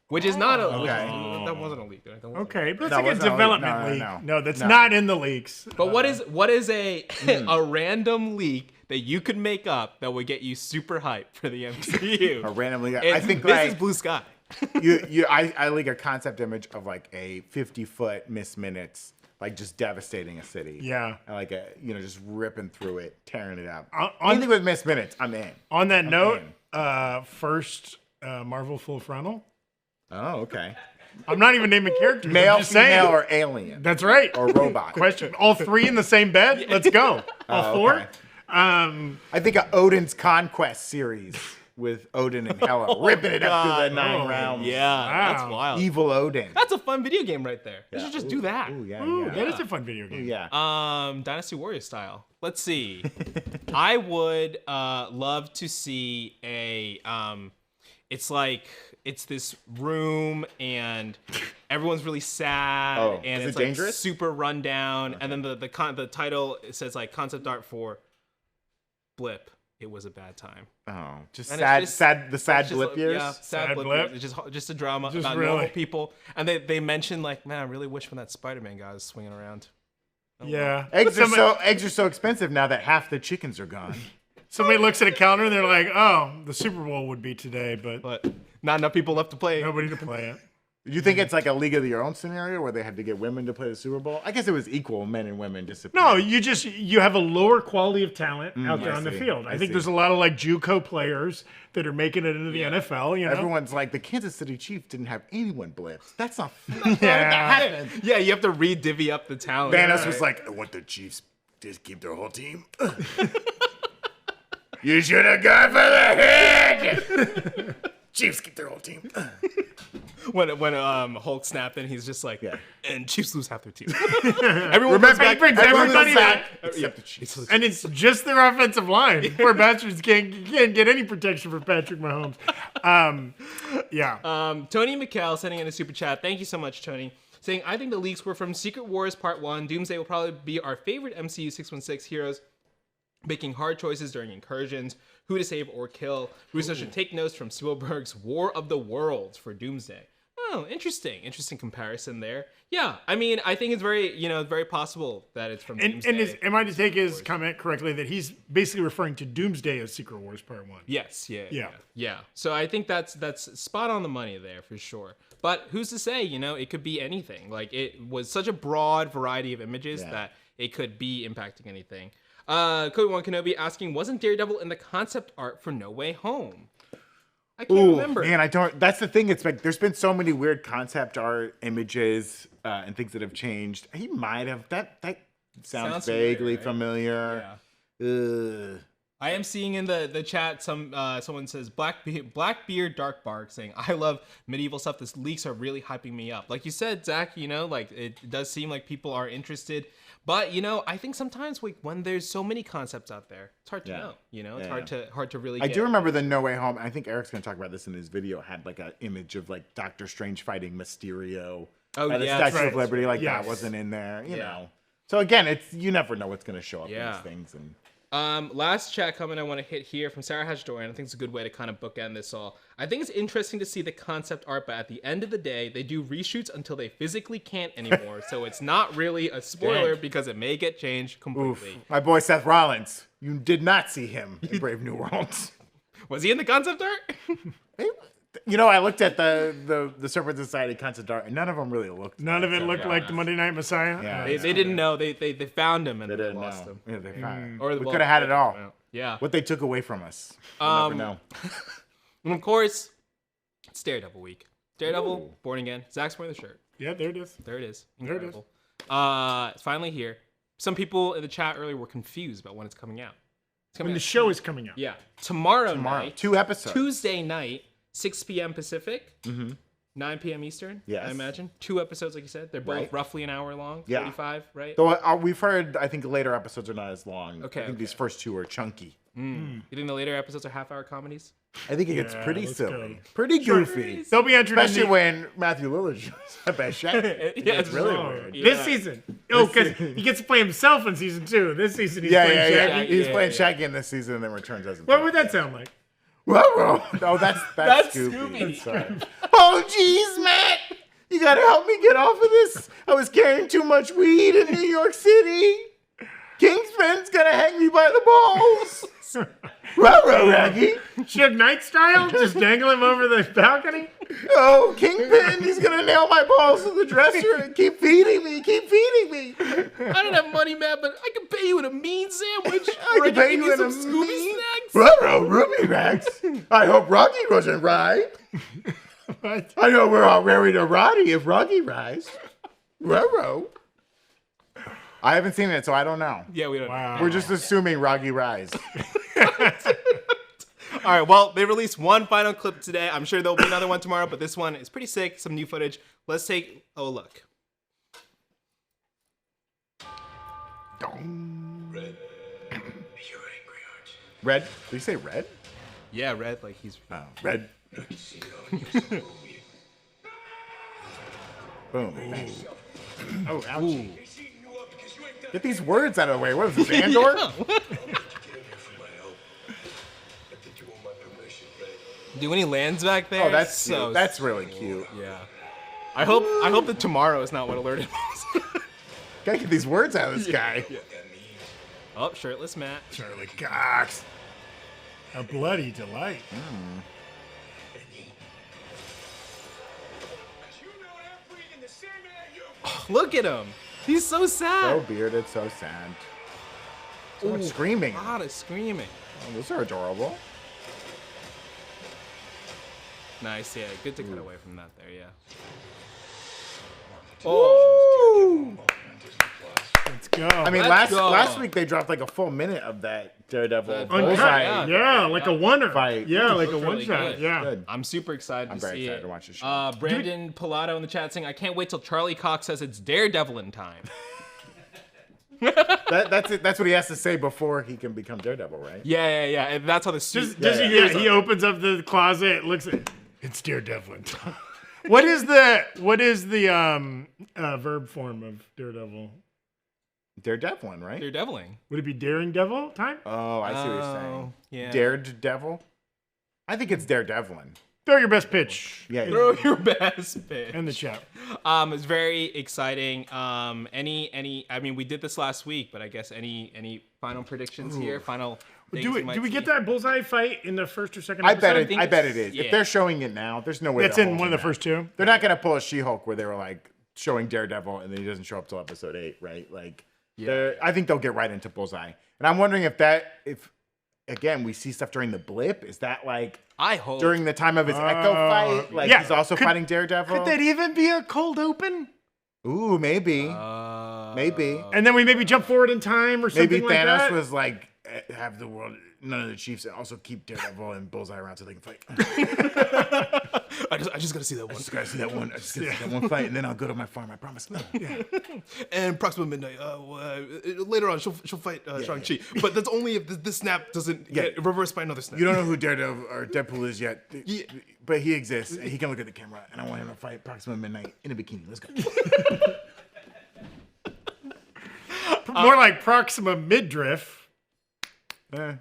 Which is not a leak. That wasn't a leak. Okay, but that's like a development leak. No, that's not in the leaks. But what is a a random leak that you could make up that would get you super hyped for the MCU? A random leak. I think this is blue sky. I leak a concept image of like a 50-foot Miss Minutes, like just devastating a city. Yeah. And like just ripping through it, tearing it up. Anything with Miss Minutes, I'm in. On that note, first Marvel Full Frontal. Oh, okay. I'm not even naming characters. Male, just female, saying. or alien. That's right. Or robot. Question. All three in the same bed? Let's go. All four? Okay. I think a Odin's Conquest series with Odin and Hela ripping it up through the 9 realms. Yeah, that's wild. Evil Odin. That's a fun video game right there. You should just do that. Ooh, yeah, Ooh, yeah. that is a fun video game. Ooh, yeah. Dynasty Warriors style. Let's see. I would love to see a it's this room and everyone's really sad and is it's it like dangerous? super rundown, and then the title, it says like concept art for Blip. It was a bad time. Oh, just And sad blip years? Yeah, sad blip blip. years. It's just a drama Just about really. normal people. And they mentioned like, man, I really wish when that Spider-Man guy was swinging around. Yeah. Eggs are so expensive now that half the chickens are gone. Somebody looks at a calendar and they're like, oh, the Super Bowl would be today, but But not enough people left to play. nobody to play it. Do you think it's like a League of Their Own scenario where they had to get women to play the Super Bowl? I guess it was equal, men and women disappeared. No, you have a lower quality of talent out there on the field. I think there's a lot of like JUCO players that are making it into the NFL. You know, everyone's like the Kansas City Chiefs didn't have anyone blitz. That's not. Yeah, you have to divvy up the talent. Vanos was like, I want the Chiefs to just keep their whole team. You should have gone for the head. Chiefs keep their whole team. When Hulk snapped in, he's just like, and Chiefs lose half their team. Everyone brings everybody back except the Chiefs. And it's just their offensive line. Poor bastards can't get any protection for Patrick Mahomes. Tony McKell sending in a super chat. Thank you so much, Tony. Saying, I think the leaks were from Secret Wars Part 1. Doomsday will probably be our favorite MCU 616 heroes, making hard choices during incursions, who to save or kill. Russo should take notes from Spielberg's War of the Worlds for Doomsday. Oh, interesting comparison there. Yeah, I mean, I think it's very possible that it's from Doomsday. And am I to take his comment correctly that he's basically referring to Doomsday as Secret Wars Part 1? Yes, yeah. So I think that's spot on the money there for sure. But who's to say? It could be anything. Like, it was such a broad variety of images that it could be impacting anything. Cody-Wan Kenobi asking, wasn't Daredevil in the concept art for No Way Home? I can't remember. Man, I don't. That's the thing. It's like there's been so many weird concept art images and things that have changed. He might have. That sounds vaguely familiar. Yeah. I am seeing in the chat someone says Blackbeard Dark Bark saying, I love medieval stuff. This leaks are really hyping me up. Like you said, Zach, like it does seem like people are interested. But I think sometimes when there's so many concepts out there, it's hard to know. It's hard to really. I do remember the No Way Home. I think Eric's gonna talk about this in his video. Had like an image of like Doctor Strange fighting Mysterio. The Statue of Liberty, that wasn't in there. You know. So again, you never know what's gonna show up in these things. And last chat comment I want to hit here from Sarah Hatch-Dorian. I think it's a good way to kind of bookend this all. I think it's interesting to see the concept art, but at the end of the day, they do reshoots until they physically can't anymore. So it's not really a spoiler because it may get changed completely. Oof. My boy Seth Rollins. You did not see him in Brave New Worlds. Was he in the concept art? I looked at the Serpent Society concept art, and none of them really looked. None of it looked like the Monday Night Messiah. Yeah, they didn't know. They found him and they lost him. Yeah, they found him. We could have had it all. Yeah. What they took away from us. We'll never know. And of course, it's Daredevil week. Daredevil, Born Again. Zach's wearing the shirt. Yeah, there it is. There it is. Incredible. It's finally here. Some people in the chat earlier were confused about when it's coming out. When the show is coming out. Yeah. Tomorrow night. 2 episodes. Tuesday night. 6 p.m. Pacific, 9 p.m. Eastern, I imagine. 2 episodes, like you said. They're both roughly an hour long, 45, right? Though we've heard, I think later episodes are not as long. Okay. I think these first 2 are chunky. You think the later episodes are half-hour comedies? I think it gets pretty silly. Pretty goofy. They'll be especially when Matthew Lillard shows up as Shaq. It's really weird. This season. Because he gets to play himself in season 2. This season he's playing Shaggy. He's playing Shaggy in this season and then returns as What would that sound like? Whoa. Oh, that's Scooby. Oh, jeez, Matt. You got to help me get off of this. I was carrying too much weed in New York City. Kingpin's going to hang me by the balls. Raggy. Suge Knight style? Just dangle him over the balcony? Oh, Kingpin, he's going to nail my balls to the dresser and keep feeding me. I don't have money, man, but I can pay you in a mean sandwich. I can pay you in a Scooby snacks. Ruby Rags. I hope Rocky wasn't right. What? I know we're all ready to Roddy if Rocky rise. Roro. I haven't seen it, so I don't know. Yeah, we don't know. We're just assuming Rocky rise. All right, well, they released one final clip today. I'm sure there'll be another one tomorrow, but this one is pretty sick. Some new footage. Let's take a look. Red, you're angry, aren't you? Red? Did you say red? Yeah, red, like he's... Red. Boom. Oh, ouchie. Get these words out of the way. What is this, Andor? Do any lands back there? Oh, that's cute. That's really cute. Yeah. I hope that tomorrow is not what alerted us. Gotta get these words out of this guy. Yeah. Oh, shirtless Matt. Charlie Cox. A bloody delight. Look at him. He's so sad. So bearded, so sad. So much screaming. A lot of screaming. Oh, those are adorable. Nice, yeah. Good to cut away from that there, yeah. Oh. Let's go. I mean, Let's go. last week they dropped like a full minute of that Daredevil Uncut, bullseye. Yeah, like a one Fight. Yeah, like a Looks one really shot. good. Yeah. Good. I'm super excited I'm to very see excited it. to watch the show. Brandon Pilato in the chat saying, I can't wait till Charlie Cox says it's Daredevil in time. That's it. That's what he has to say before he can become Daredevil, right? Yeah. And that's how the suit. He opens up the closet, looks at it's Daredevil. What is the verb form of Daredevil? Daredevilin, right? Daredeviling. Would it be Daring Devil time? Oh, I see what you're saying. Yeah. Daredevil? I think it's Daredevilin. Throw your best pitch. Yeah. Throw your best pitch. In the chat. It's very exciting. I mean, we did this last week, but I guess any final predictions here? Final things Do you might we get see? that bullseye fight in the first or second I episode? bet it is. Yeah. If they're showing it now, there's no way That's they're in one of the holding first two. They're not gonna pull a She-Hulk where they were like showing Daredevil and then he doesn't show up till episode 8, right? Like, I think they'll get right into Bullseye. And I'm wondering if again we see stuff during the blip. Is that like I hope. during the time of his Echo fight? Like yeah. he's also fighting Daredevil. Could that even be a cold open? Ooh, maybe. Maybe. And then we maybe jump forward in time or something Maybe like Thanos that? was like, have the world, none of the chiefs also keep Daredevil and Bullseye around so they can fight. I just gotta see that one. I just gotta see that one. I just gotta see that one fight, and then I'll go to my farm. I promise. And approximately midnight. Later on, she'll fight Shang-Chi, but that's only if this snap doesn't get reversed by another snap. You don't know who Daredevil or Deadpool is yet, but he exists, and he can look at the camera, and I want him to fight approximately midnight in a bikini. Let's go. More like Proxima midriff. Okay.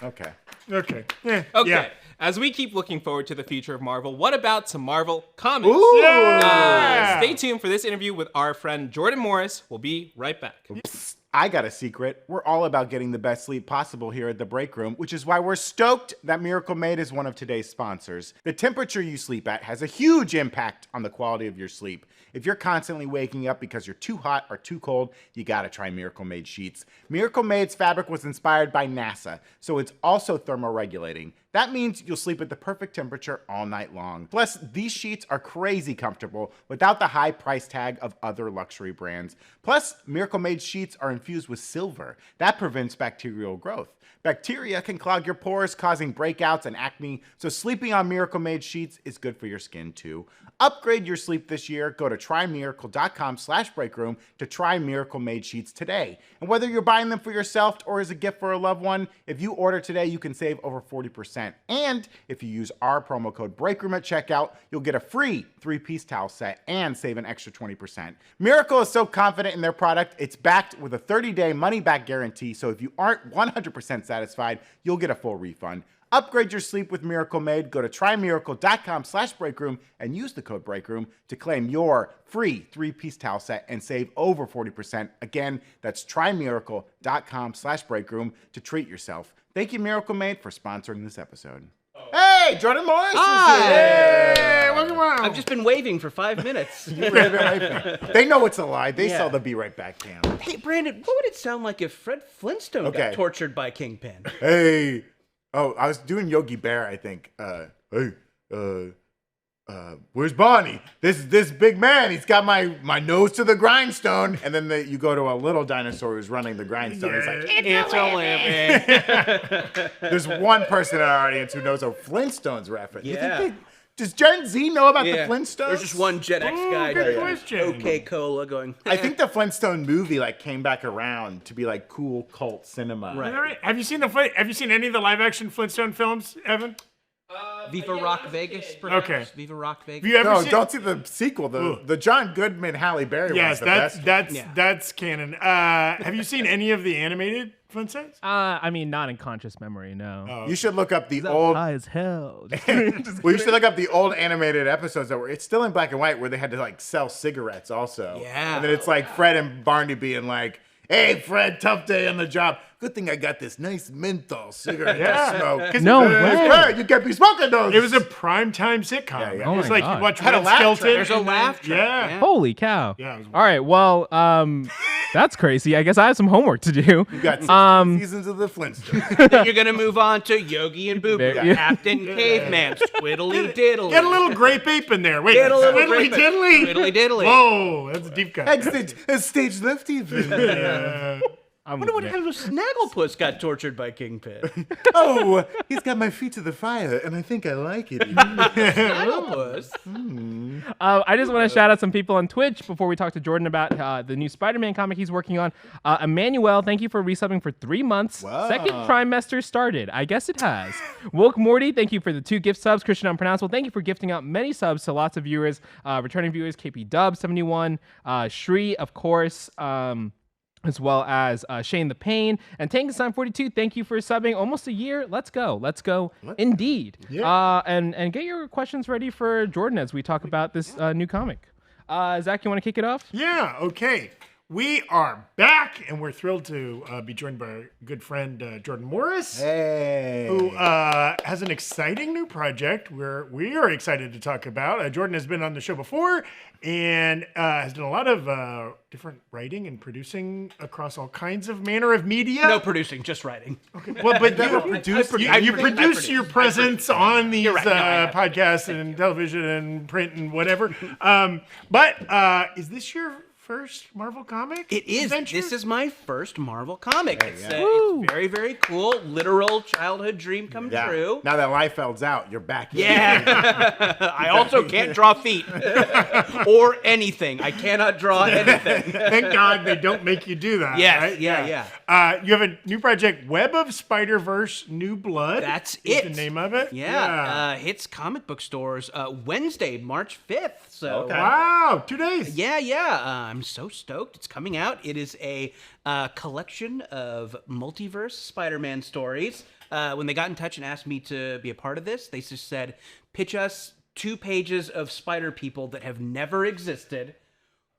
Okay. Okay. Yeah. As we keep looking forward to the future of Marvel, what about some Marvel comics? Ooh. Stay tuned for this interview with our friend Jordan Morris. We'll be right back. I got a secret. We're all about getting the best sleep possible here at the Breakroom, which is why we're stoked that Miracle Made is one of today's sponsors. The temperature you sleep at has a huge impact on the quality of your sleep. If you're constantly waking up because you're too hot or too cold, you gotta try Miracle Made sheets. Miracle Made's fabric was inspired by NASA, so it's also thermoregulating. That means you'll sleep at the perfect temperature all night long. Plus, these sheets are crazy comfortable without the high price tag of other luxury brands. Plus, Miracle Made sheets are infused with silver. That prevents bacterial growth. Bacteria can clog your pores, causing breakouts and acne, so sleeping on Miracle Made sheets is good for your skin too. Upgrade your sleep this year. Go to trymiracle.com/breakroom to try Miracle Made sheets today. And whether you're buying them for yourself or as a gift for a loved one, if you order today, you can save over 40%. And if you use our promo code BREAKROOM at checkout, you'll get a free 3-piece towel set and save an extra 20%. Miracle is so confident in their product, it's backed with a 30-day money-back guarantee, so if you aren't 100% satisfied, you'll get a full refund. Upgrade your sleep with Miracle Made. Go to trymiracle.com/breakroom and use the code BREAKROOM to claim your free 3-piece towel set and save over 40%. Again, that's trymiracle.com/breakroom to treat yourself. Thank you, Miracle Made, for sponsoring this episode. Hey, Jordan Morris is here. Hey, welcome on. I've just been waving for 5 minutes. They know it's a lie. They saw the Be Right Back cam. Hey, Brandon, what would it sound like if Fred Flintstone got tortured by Kingpin? Hey. Oh, I was doing Yogi Bear, I think. Where's Bonnie? This big man. He's got my nose to the grindstone. And then you go to a little dinosaur who's running the grindstone. He's like, It's a lamp. there's one person in our audience who knows a Flintstones reference. Yeah. Does Gen Z know about the Flintstones? There's just one Gen X guy. good question. Okay, Cola going. I think the Flintstone movie came back around to be like cool cult cinema. All right. Have you seen any of the live action Flintstone films, Evan? Viva Rock Vegas, perhaps? Okay. Viva Rock Vegas. Have you ever No, seen? don't see the sequel. The John Goodman Halle Berry Yes, one's the best. that's canon. Have you seen any of the animated Flintstones? I mean, not in conscious memory, no. You should look up the old. High as hell. Well, you should look up the old animated episodes that were. It's still in black and white where they had to sell cigarettes also. Yeah. And then it's like Fred and Barney being like, "Hey, Fred, tough day on the job." good thing I got this nice menthol cigarette to smoke. No way. You can't be smoking those. It was a primetime sitcom. Yeah. Oh It's my like God. you watch Had a Red laugh track. Skelton. There's a laugh track. Yeah. Holy cow. Yeah, it was All right. Well, that's crazy. I guess I have some homework to do. You got 16 seasons of the Flintstones. Then you're gonna move on to Yogi and Boo Boo, Yeah. Captain Caveman, Twiddly Diddly. Get a little grape ape in there. Wait, Get a little Twiddly grape ape. Diddly? Twiddly Diddly. Whoa, that's a deep cut. Stage left even. I'm I wonder what happened when Snagglepuss got tortured by Kingpin. Oh, he's got my feet to the fire, and I think I like it. Snagglepuss. I just want to shout out some people on Twitch before we talk to Jordan about the new Spider-Man comic he's working on. Emmanuel, thank you for resubbing for 3 months. Wow. Second trimester started. I guess it has. Woke Morty, thank you for the 2 gift subs. Christian Unpronounceable, thank you for gifting out many subs to lots of viewers. Returning viewers, KP Dub 71, Shri, of course. As well as Shane the Pain and Tankenstein 42. Thank you for subbing almost a year. Let's go. Indeed. Yeah. And get your questions ready for Jordan as we talk about this new comic. Zach, you want to kick it off? Yeah, okay. We are back, and we're thrilled to be joined by our good friend Jordan Morris, Hey. who has an exciting new project we are excited to talk about. Jordan has been on the show before and has done a lot of different writing and producing across all kinds of manner of media. No producing, just writing. Well, but you produce your presence on these right. No, I have. podcasts and television and print and whatever. But is this your first Marvel comic? It is. adventure? This is my first Marvel comic. It's very, very cool. Literal childhood dream come true. Now that Liefeld's out, you're back. Yeah. I also can't draw feet or anything. I cannot draw anything. Thank God they don't make you do that. Yes, right? yeah. You have a new project, Web of Spider-Verse New Blood. That's is it. the name of it. Yeah. Hits comic book stores Wednesday, March 5th. So Okay. Wow, 2 days. Yeah. I'm so stoked. It's coming out. It is a collection of multiverse Spider-Man stories. When they got in touch and asked me to be a part of this, they just said, pitch us 2 pages of spider people that have never existed.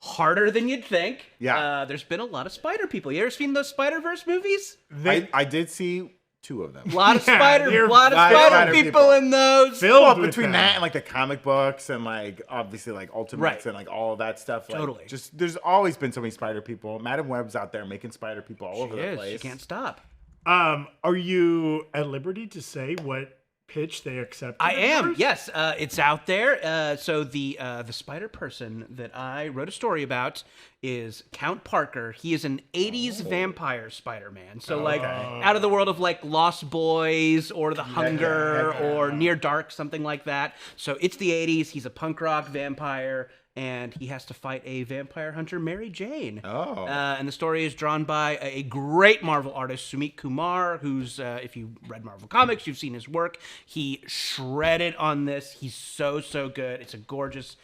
Harder than you'd think. Yeah. There's been a lot of spider people. You ever seen those Spider-Verse movies? I did see 2 of them. A lot of Yeah, spider they're spider people people. in those. Filled Well, with between them. that and like the comic books and like obviously like Ultimates Right. and like all of that stuff. Like, Totally. Just there's always been so many spider people. Madam Web's out there making spider people all over the Yes, place. you can't stop. Are you at liberty to say what pitch they accepted? I of am. yours? Yes, it's out there. So the spider person that I wrote a story about is Count Parker. He is an 80s vampire Spider-Man. So like out of the world of like Lost Boys or The Hunger or Near Dark, something like that. So it's the 80s. He's a punk rock vampire. And he has to fight a vampire hunter, Mary Jane. Oh. And the story is drawn by a great Marvel artist, Sumit Kumar, who's, if you read Marvel Comics, you've seen his work. He shredded on this. He's so good. It's a gorgeous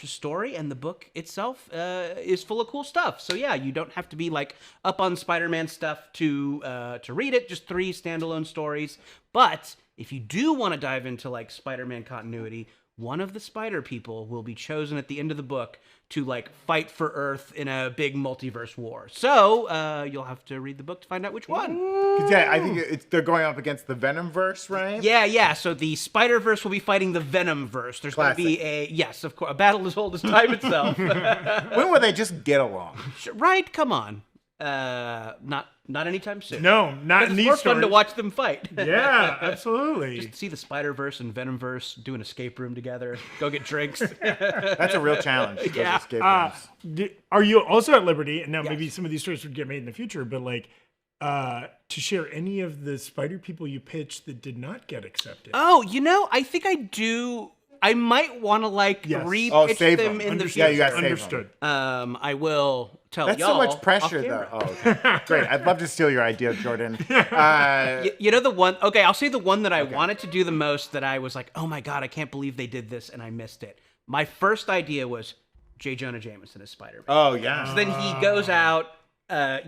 story, and the book itself is full of cool stuff. So yeah, you don't have to be like up on Spider-Man stuff to read it. Just 3 standalone stories. But if you do want to dive into like Spider-Man continuity, one of the spider people will be chosen at the end of the book to like fight for Earth in a big multiverse war. So you'll have to read the book to find out which one. 'Cause, yeah, I think they're going up against the Venomverse, right? Yeah. So the Spider-Verse will be fighting the Venomverse. There's going to be of course, a battle as old as time itself. When will they just get along? Right? Come on. Not anytime soon. No, not in It's these more fun to stories. watch them fight. Yeah, absolutely. Just see the Spider-Verse and Venomverse do an escape room together. Go get drinks. That's a real challenge. Those Yeah. escape rooms. Are you also at liberty, and now maybe some of these stories would get made in the future, but like to share any of the spider people you pitched that did not get accepted? Oh, I think I do. I might want to re-pitch save them them. in the Yeah, future. you gotta save them. Understood. I will tell That's y'all. so much pressure, though. off Oh, okay. Great. I'd love to steal your idea, Jordan. You know the one? Okay, I'll say the one that I wanted to do the most. That I was like, oh my god, I can't believe they did this, and I missed it. My first idea was J. Jonah Jameson as Spider-Man. Oh, yeah. So then he goes out, does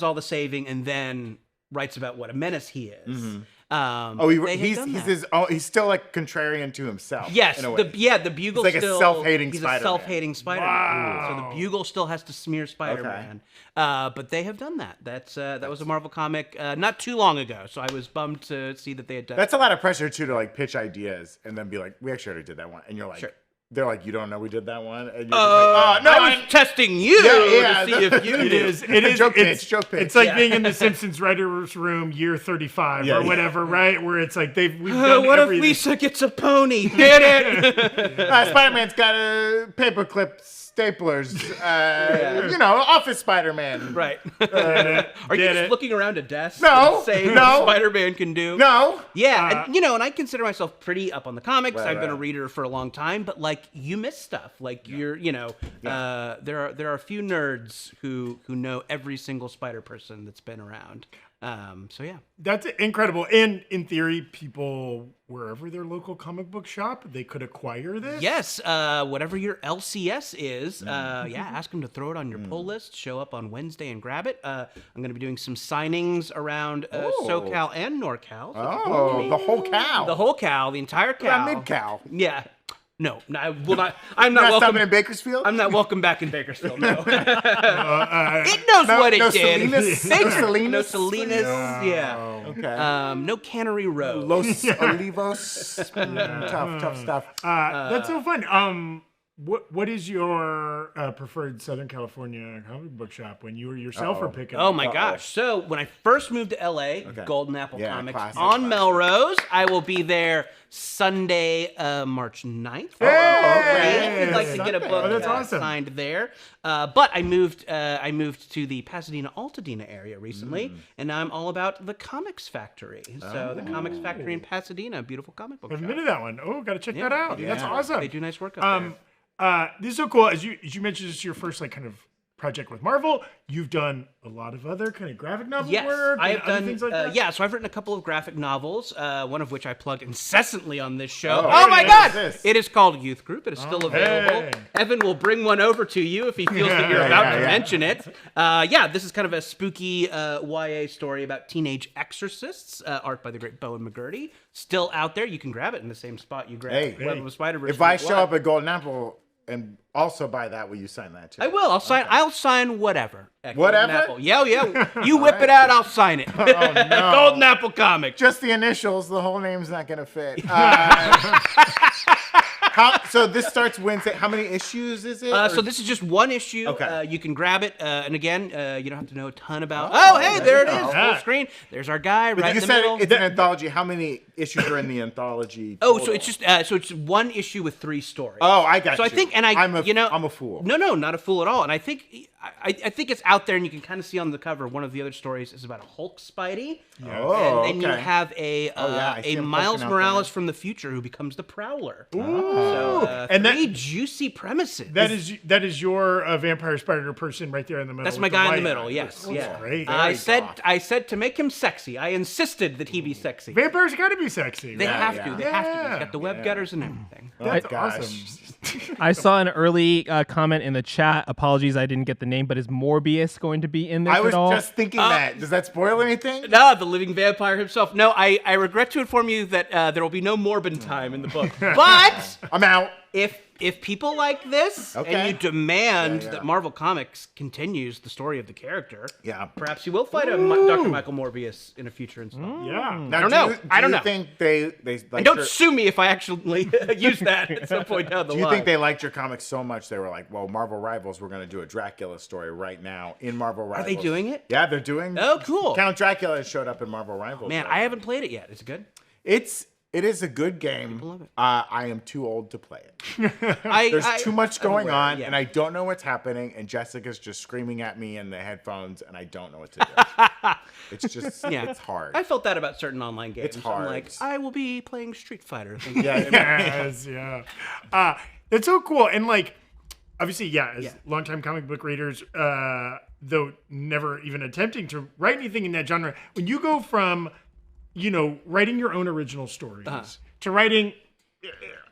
all the saving, and then writes about what a menace he is. He's still like contrarian to himself. Yes, in a way. the Bugle He's like still a self-hating he's Spider-Man. a self-hating Spider-Man. Wow. So the Bugle still has to smear Spider-Man. But they have done that. That was a Marvel comic not too long ago. So I was bummed to see that they had done. That's a lot of pressure too to like pitch ideas and then be like, we actually already did that one, and you're like. Sure. They're like, you don't know we did that one? And you're just like, no, I was testing you to see if you It knew. is. Joke pitch. It's like being in the Simpsons writer's room year 35 or whatever, right? Where it's like we've done what everything. if Lisa gets a pony? Did it? Spider-Man's got a paperclip staplers. Office Spider-Man. Right. Are you just looking around a desk No, and saying what Spider-Man can do? No. Yeah, and I consider myself pretty up on the comics. I've been a reader for a long time, but like you miss stuff. Like there are a few nerds who know every single Spider person that's been around. So yeah, that's incredible. And in theory, people wherever their local comic book shop, they could acquire this. Yes, whatever your LCS is, ask them to throw it on your pull list. Show up on Wednesday and grab it. I'm going to be doing some signings around SoCal and NorCal. So the whole cow. The whole cow, the entire cow. Mid-cow. Yeah. No, I will not. I'm not You're not welcome stopping in Bakersfield? I'm not welcome back in Bakersfield. No. It knows what it did. No Salinas. Yeah. Okay. No Cannery Road. Los Olivos. Tough stuff. That's so fun. What is your preferred Southern California comic book shop when you yourself are picking? Oh my gosh! So when I first moved to LA, Golden Apple Comics classic. on Melrose. I will be there Sunday, March 9th. Hey! If you'd like to get a book signed there. But I moved to the Pasadena Altadena area recently, and now I'm all about the Comics Factory. So the Comics Factory in Pasadena, beautiful comic book shop. I've been to that one. Oh, got to check that out. That's awesome. They do nice work up there. This is so cool. As you mentioned, this is your first kind of project with Marvel. You've done a lot of other kind of graphic novel work. I have done things like that. So I've written a couple of graphic novels. One of which I plugged incessantly on this show. Oh My God! It is called Youth Group. It is still available. Hey. Evan will bring one over to you if he feels that you're about to mention it. This is kind of a spooky YA story about teenage exorcists. Art by the great Bowen McGurty. Still out there. You can grab it in the same spot you grab Web of Spider-Verse. If I show up at Golden Apple and also buy that, will you sign that too? I will. I'll sign whatever. Whatever? Yeah. You whip it out, I'll sign it. Oh, no. Golden Apple Comic. Just the initials. The whole name's not going to fit. So this starts Wednesday. How many issues is it? So this is just one issue. Okay. You can grab it. And again, you don't have to know a ton about... there it is. Full screen. There's our guy right in the middle. It's an anthology. How many issues are in the anthology total? So it's just... so it's one issue with 3 stories. Oh, I got you. So I think... And I'm a fool. No, not a fool at all. And I think... I think it's out there, and you can kind of see on the cover. One of the other stories is about a Hulk Spidey, and then you have a Miles Morales from the future who becomes the Prowler. Ooh. So, and three juicy premises. That is your Vampire Spider person right there in the middle. That's my guy in the middle. Yes, great. I said to make him sexy. I insisted that he be sexy. Vampires got to be sexy. They have to. They have to. He's got the web gutters and everything. That's awesome. I saw an early comment in the chat. Apologies, I didn't get the name, but is Morbius going to be in this at all? I was just thinking that. Does that spoil anything? No, the living vampire himself. No, I regret to inform you that there will be no Morbin time in the book. But I'm out. If people like this and you demand that Marvel Comics continues the story of the character, perhaps you will fight a Dr. Michael Morbius in a future installment. Now, I don't know. Think they and don't sue me if I actually use that at some point down the line. Do you think they liked your comics so much they were like, well, Marvel Rivals, we're going to do a Dracula story right now in Marvel Rivals? Are they doing it? Yeah, they're doing. Oh, cool. Count Dracula showed up in Marvel Rivals. Man, I haven't played it yet. Is it good? It is a good game. People love it. I am too old to play it. There's too much going on, and I don't know what's happening, and Jessica's just screaming at me in the headphones, and I don't know what to do. It's just, it's hard. I felt that about certain online games. It's hard. I'm like, I will be playing Street Fighter. That's so cool. And obviously, as longtime comic book readers, though never even attempting to write anything in that genre, when you go from writing your own original stories to writing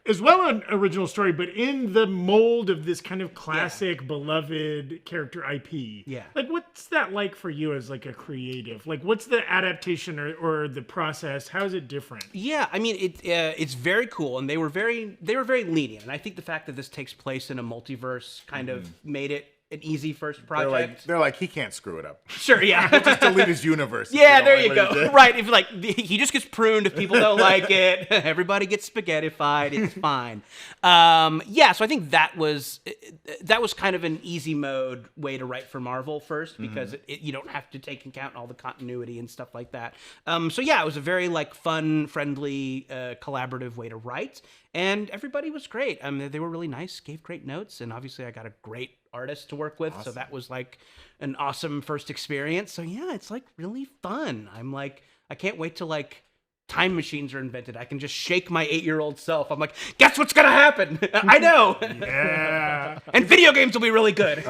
as well an original story, but in the mold of this kind of classic, beloved character IP. Yeah. Like, what's that like for you as like a creative? Like, what's the adaptation or the process? How is it different? Yeah, I mean, it's very cool, and they were very lenient. And I think the fact that this takes place in a multiverse kind of made it an easy first project. They're like, he can't screw it up. Sure, yeah. Just delete his universe. Yeah, there you go. Right, if like he just gets pruned if people don't like it, everybody gets spaghettified. It's fine. Yeah, so I think that was kind of an easy mode way to write for Marvel first because you don't have to take into account all the continuity and stuff like that. So yeah, it was a very like fun, friendly, collaborative way to write, and everybody was great. They were really nice, gave great notes, and obviously I got a great artist to work with, so that was like an awesome first experience. So yeah, it's like really fun. I'm like, I can't wait till like time machines are invented. I can just shake my 8-year-old self. I'm like, guess what's gonna happen? I know. Yeah. And video games will be really good.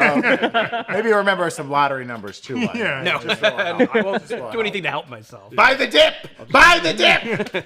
Maybe remember some lottery numbers too. Yeah. No, I won't do anything to help myself. Buy the dip. Buy the dip.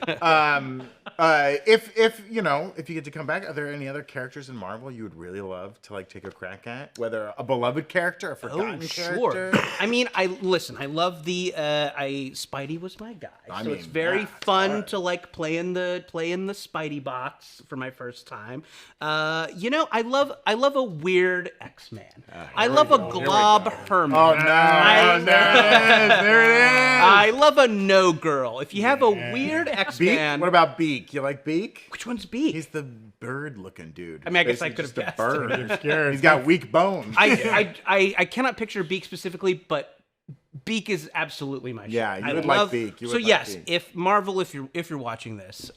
If you get to come back, are there any other characters in Marvel you would really love to like take a crack at? Whether a beloved character, a forgotten character? I mean, I love the Spidey was my guy. So it's very fun to like play in the Spidey box for my first time. I love a weird X-Man. I love a Glob Herman. Oh no! There it is. I love a No Girl. If you have a weird X-Man, Beak? What about Beak? You like Beak? Which one's Beak? He's the bird-looking dude. I mean, I guess I could have guessed. Bird. He's got weak bones. I cannot picture Beak specifically, but Beak is absolutely my shit. Yeah, you would like Beak. Yes, if Marvel, if you're watching this,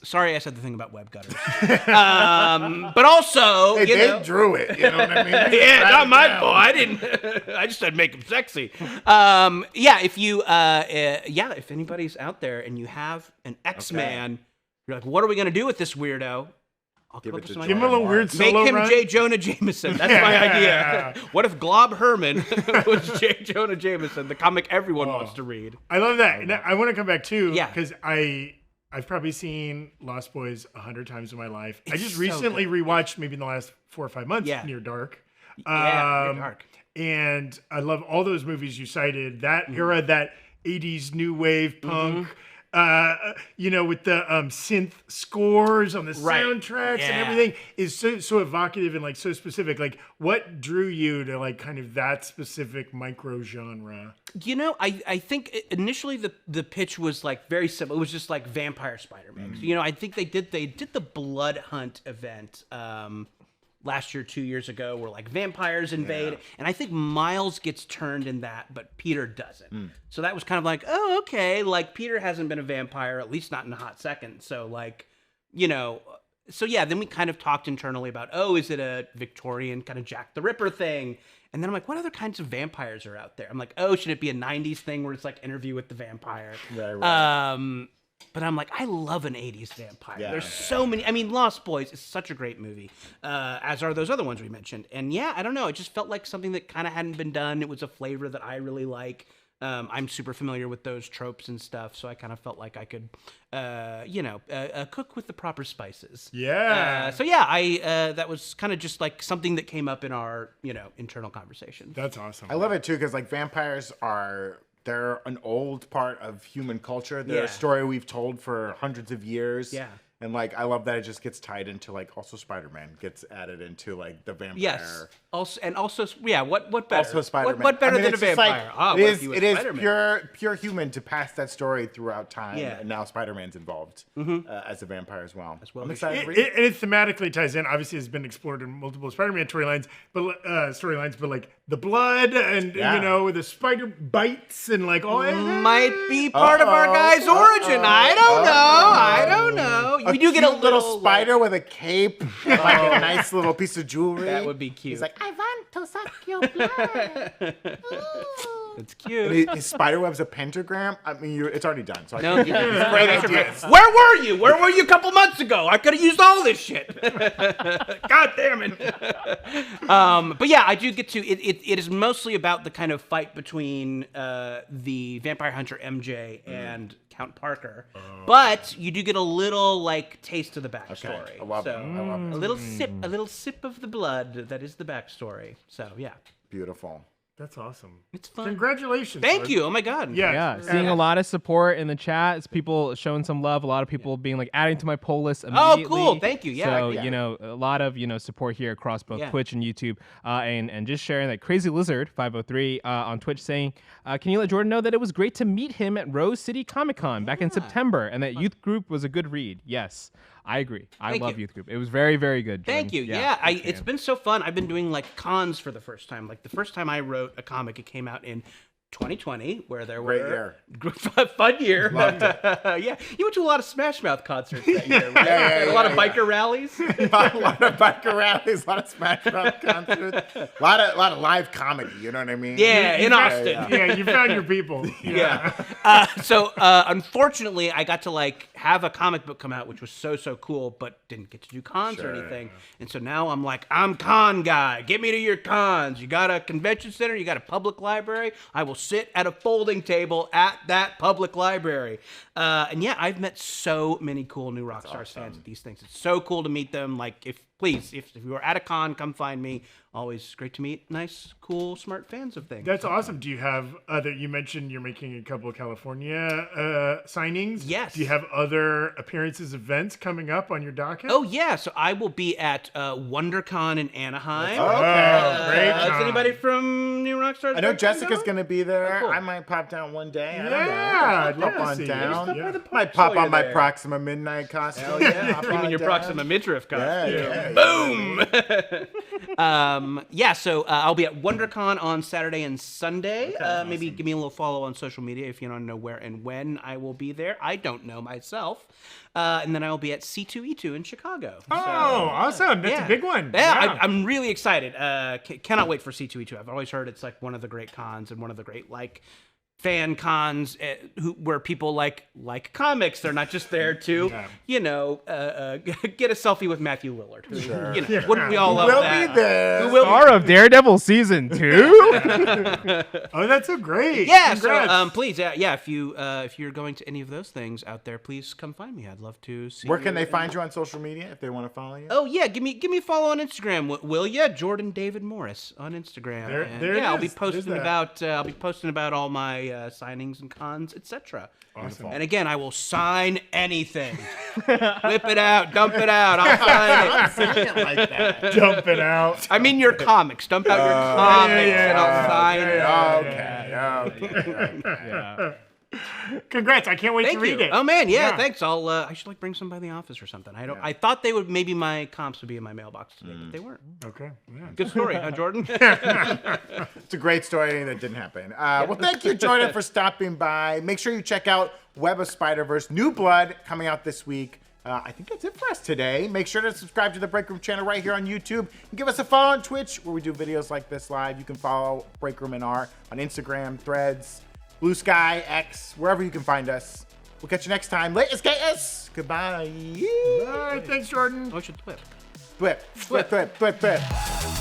sorry I said the thing about web gutters, but also they drew it. You know what I mean? Yeah, not my fault. I didn't. I just had to make them sexy. If anybody's out there and you have an X-Man, you're like, what are we gonna do with this weirdo? I'll Give give him a little weird solo Make him run. J. Jonah Jameson. That's my idea. What if Glob Herman was J. Jonah Jameson, the comic everyone wants to read? I love that. And I want to come back too, Yeah. because I've probably seen Lost Boys 100 times in my life. I just so recently rewatched, maybe in the last 4 or 5 months, Near Dark. Near Dark. And I love all those movies you cited. That era, that 80s new wave punk. With the synth scores on the soundtracks and everything is so evocative and like so specific. Like, what drew you to like kind of that specific micro genre? I think initially the pitch was like very simple. It was just like Vampire Spider-Man. So, I think they did the Blood Hunt event last year, 2 years ago, where like vampires invade, and I think Miles gets turned in that, but Peter doesn't. So that was kind of like, oh, okay, like Peter hasn't been a vampire, at least not in a hot second. So like, so yeah, then we kind of talked internally about, oh, is it a Victorian kind of Jack the Ripper thing? And then I'm like, what other kinds of vampires are out there? I'm like, oh, should it be a 90s thing where it's like Interview with the Vampire? Right. But I'm like, I love an 80s vampire. Yeah. There's so many. I mean, Lost Boys is such a great movie, as are those other ones we mentioned. And yeah, I don't know. It just felt like something that kind of hadn't been done. It was a flavor that I really like. I'm super familiar with those tropes and stuff, so I kind of felt like I could, cook with the proper spices. Yeah. That was kind of just like something that came up in our, internal conversation. That's awesome. I love it too because like vampires they're an old part of human culture. They're a story we've told for hundreds of years. Yeah. And like I love that it just gets tied into like also Spider-Man gets added into like the vampire. Yes. What better? Also Spider-Man. What better than a it's just vampire? Like, it is pure human to pass that story throughout time. Yeah. And now Spider-Man's involved as a vampire as well. I'm excited. excited. To read And it thematically ties in. Obviously, it's been explored in multiple Spider-Man storylines, but like the blood and the spider bites and like all might be part of our guy's origin. I don't know. We do get a little spider with a cape, and like a nice little piece of jewelry. That would be cute. He's like, I want to suck your blood. Ooh. It's cute. His spiderweb's a pentagram. I mean, it's already done. So No, I think great ideas. Where were you? Where were you a couple months ago? I could have used all this shit. God damn it. But yeah, I do get to. It is mostly about the kind of fight between the vampire hunter MJ and Count Parker. But you do get a little like taste of the backstory. Okay. I love it. A little sip of the blood that is the backstory. So yeah. Beautiful. That's awesome. It's fun. Congratulations. Thank you. Oh my God. Yeah, seeing a lot of support in the chat. It's people showing some love. A lot of people being like adding to my poll list immediately. Oh, cool. Thank you. Yeah. So, you know, a lot of, support here across both Twitch and YouTube. And just sharing that Crazy Lizard 503 on Twitch saying, can you let Jordan know that it was great to meet him at Rose City Comic Con back in September and that Youth Group was a good read. Yes. I agree. I love Youth Group. It was very, very good. Jordan. Thank you. Yeah, it's been so fun. I've been doing like cons for the first time. Like the first time I wrote a comic, it came out in 2020, where there were fun year. Loved it. Yeah, you went to a lot of Smash Mouth concerts that year. Right? A lot of biker rallies. a lot of biker rallies, a lot of Smash Mouth concerts, a lot of live comedy. You know what I mean? Yeah, in Austin. Yeah, you found your people. Yeah. So unfortunately, I got to like have a comic book come out, which was so cool, but didn't get to do cons or anything. And so now I'm like, I'm con guy. Get me to your cons. You got a convention center. You got a public library. I will sit at a folding table at that public library. And yeah, I've met so many cool new Rockstars fans at these things. It's so cool to meet them. Like, if you are at a con, come find me. Always great to meet nice, cool, smart fans of things. That's awesome. Do you have other? You mentioned you're making a couple of California signings. Yes. Do you have other appearances, events coming up on your docket? Oh yeah, so I will be at WonderCon in Anaheim. Okay. Great. Is anybody from New Rockstars? I know Jessica's going to be there. Oh, cool. I might pop down one day. Yeah, I'll pop on see. down. Yeah. Might pop on my there. Proxima Midnight costume. Hell yeah. Hop You mean on your down. Proxima midriff costume? Yeah. Boom! So I'll be at WonderCon on Saturday and Sunday. Maybe give me a little follow on social media if you want to know where and when I will be there. I don't know myself. And then I will be at C2E2 in Chicago. Oh, awesome. That's a big one. Yeah, I'm really excited. Cannot wait for C2E2. I've always heard it's like one of the great cons and one of the great like fan cons where people like comics. They're not just there to get a selfie with Matthew Lillard. Who, wouldn't we all love We'll that? be there. Who will Star of Daredevil season 2. Oh, that's so great. Yeah, Congrats. so please, if you're going to any of those things out there, please come find me. I'd love to see. Where can they find you on social media if they want to follow you? Oh yeah, give me a follow on Instagram, will ya? Jordan David Morris on Instagram. There it I'll be is. posting There's about all my signings and cons, etc. Awesome. And again, I will sign anything. Whip it out, dump it out. I'll sign it. Saying it like that. Dump it out. I mean your comics. Dump out your comics, and I'll sign it. Okay. Yeah. Congrats. I can't wait Thank to read you. it. Oh man, yeah, thanks. I should like bring some by the office or something. I thought they would, maybe my comps would be in my mailbox today, but they weren't. Okay. Yeah. Good story, huh, Jordan? It's a great story that didn't happen. Well, thank you, Jordan, for stopping by. Make sure you check out Web of Spider-Verse, New Blood, coming out this week. I think that's it for us today. Make sure to subscribe to the Breakroom channel right here on YouTube. And give us a follow on Twitch, where we do videos like this live. You can follow Breakroom and R on Instagram, Threads, Blue Sky, X, wherever you can find us. We'll catch you next time. Latest KS. Goodbye. Bye. Thanks, Jordan. Oh, I should whip. Thwip, thwip, thwip, thwip, thwip.